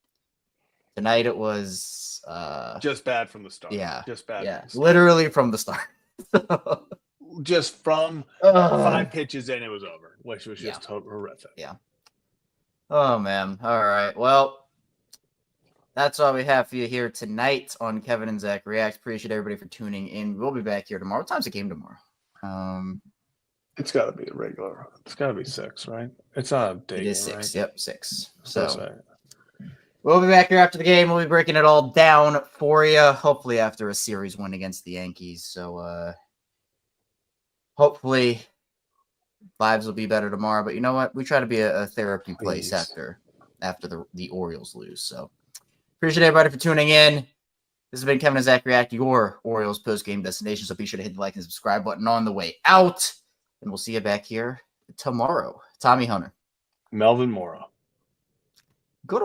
Tonight it was just bad from the start. Yeah, Just bad. Yeah, from the start. literally from the start. Just from 5 pitches in, it was over, which was just horrific. Yeah. Oh man. All right. Well, that's all we have for you here tonight on Kevin and Zach Reacts. Appreciate everybody for tuning in. We'll be back here tomorrow. What time's the game tomorrow? It's got to be a regular. It's got to be 6, right? It's not a day. It is game, 6. Right? Yep, 6. So we'll be back here after the game. We'll be breaking it all down for you. Hopefully after a series win against the Yankees. So hopefully vibes will be better tomorrow. But you know what? We try to be a therapy place after the Orioles lose. So appreciate everybody for tuning in. This has been Kevin and Zach React, your Orioles post-game destination. So be sure to hit the like and subscribe button on the way out. And we'll see you back here tomorrow. Tommy Hunter. Melvin Mora. Good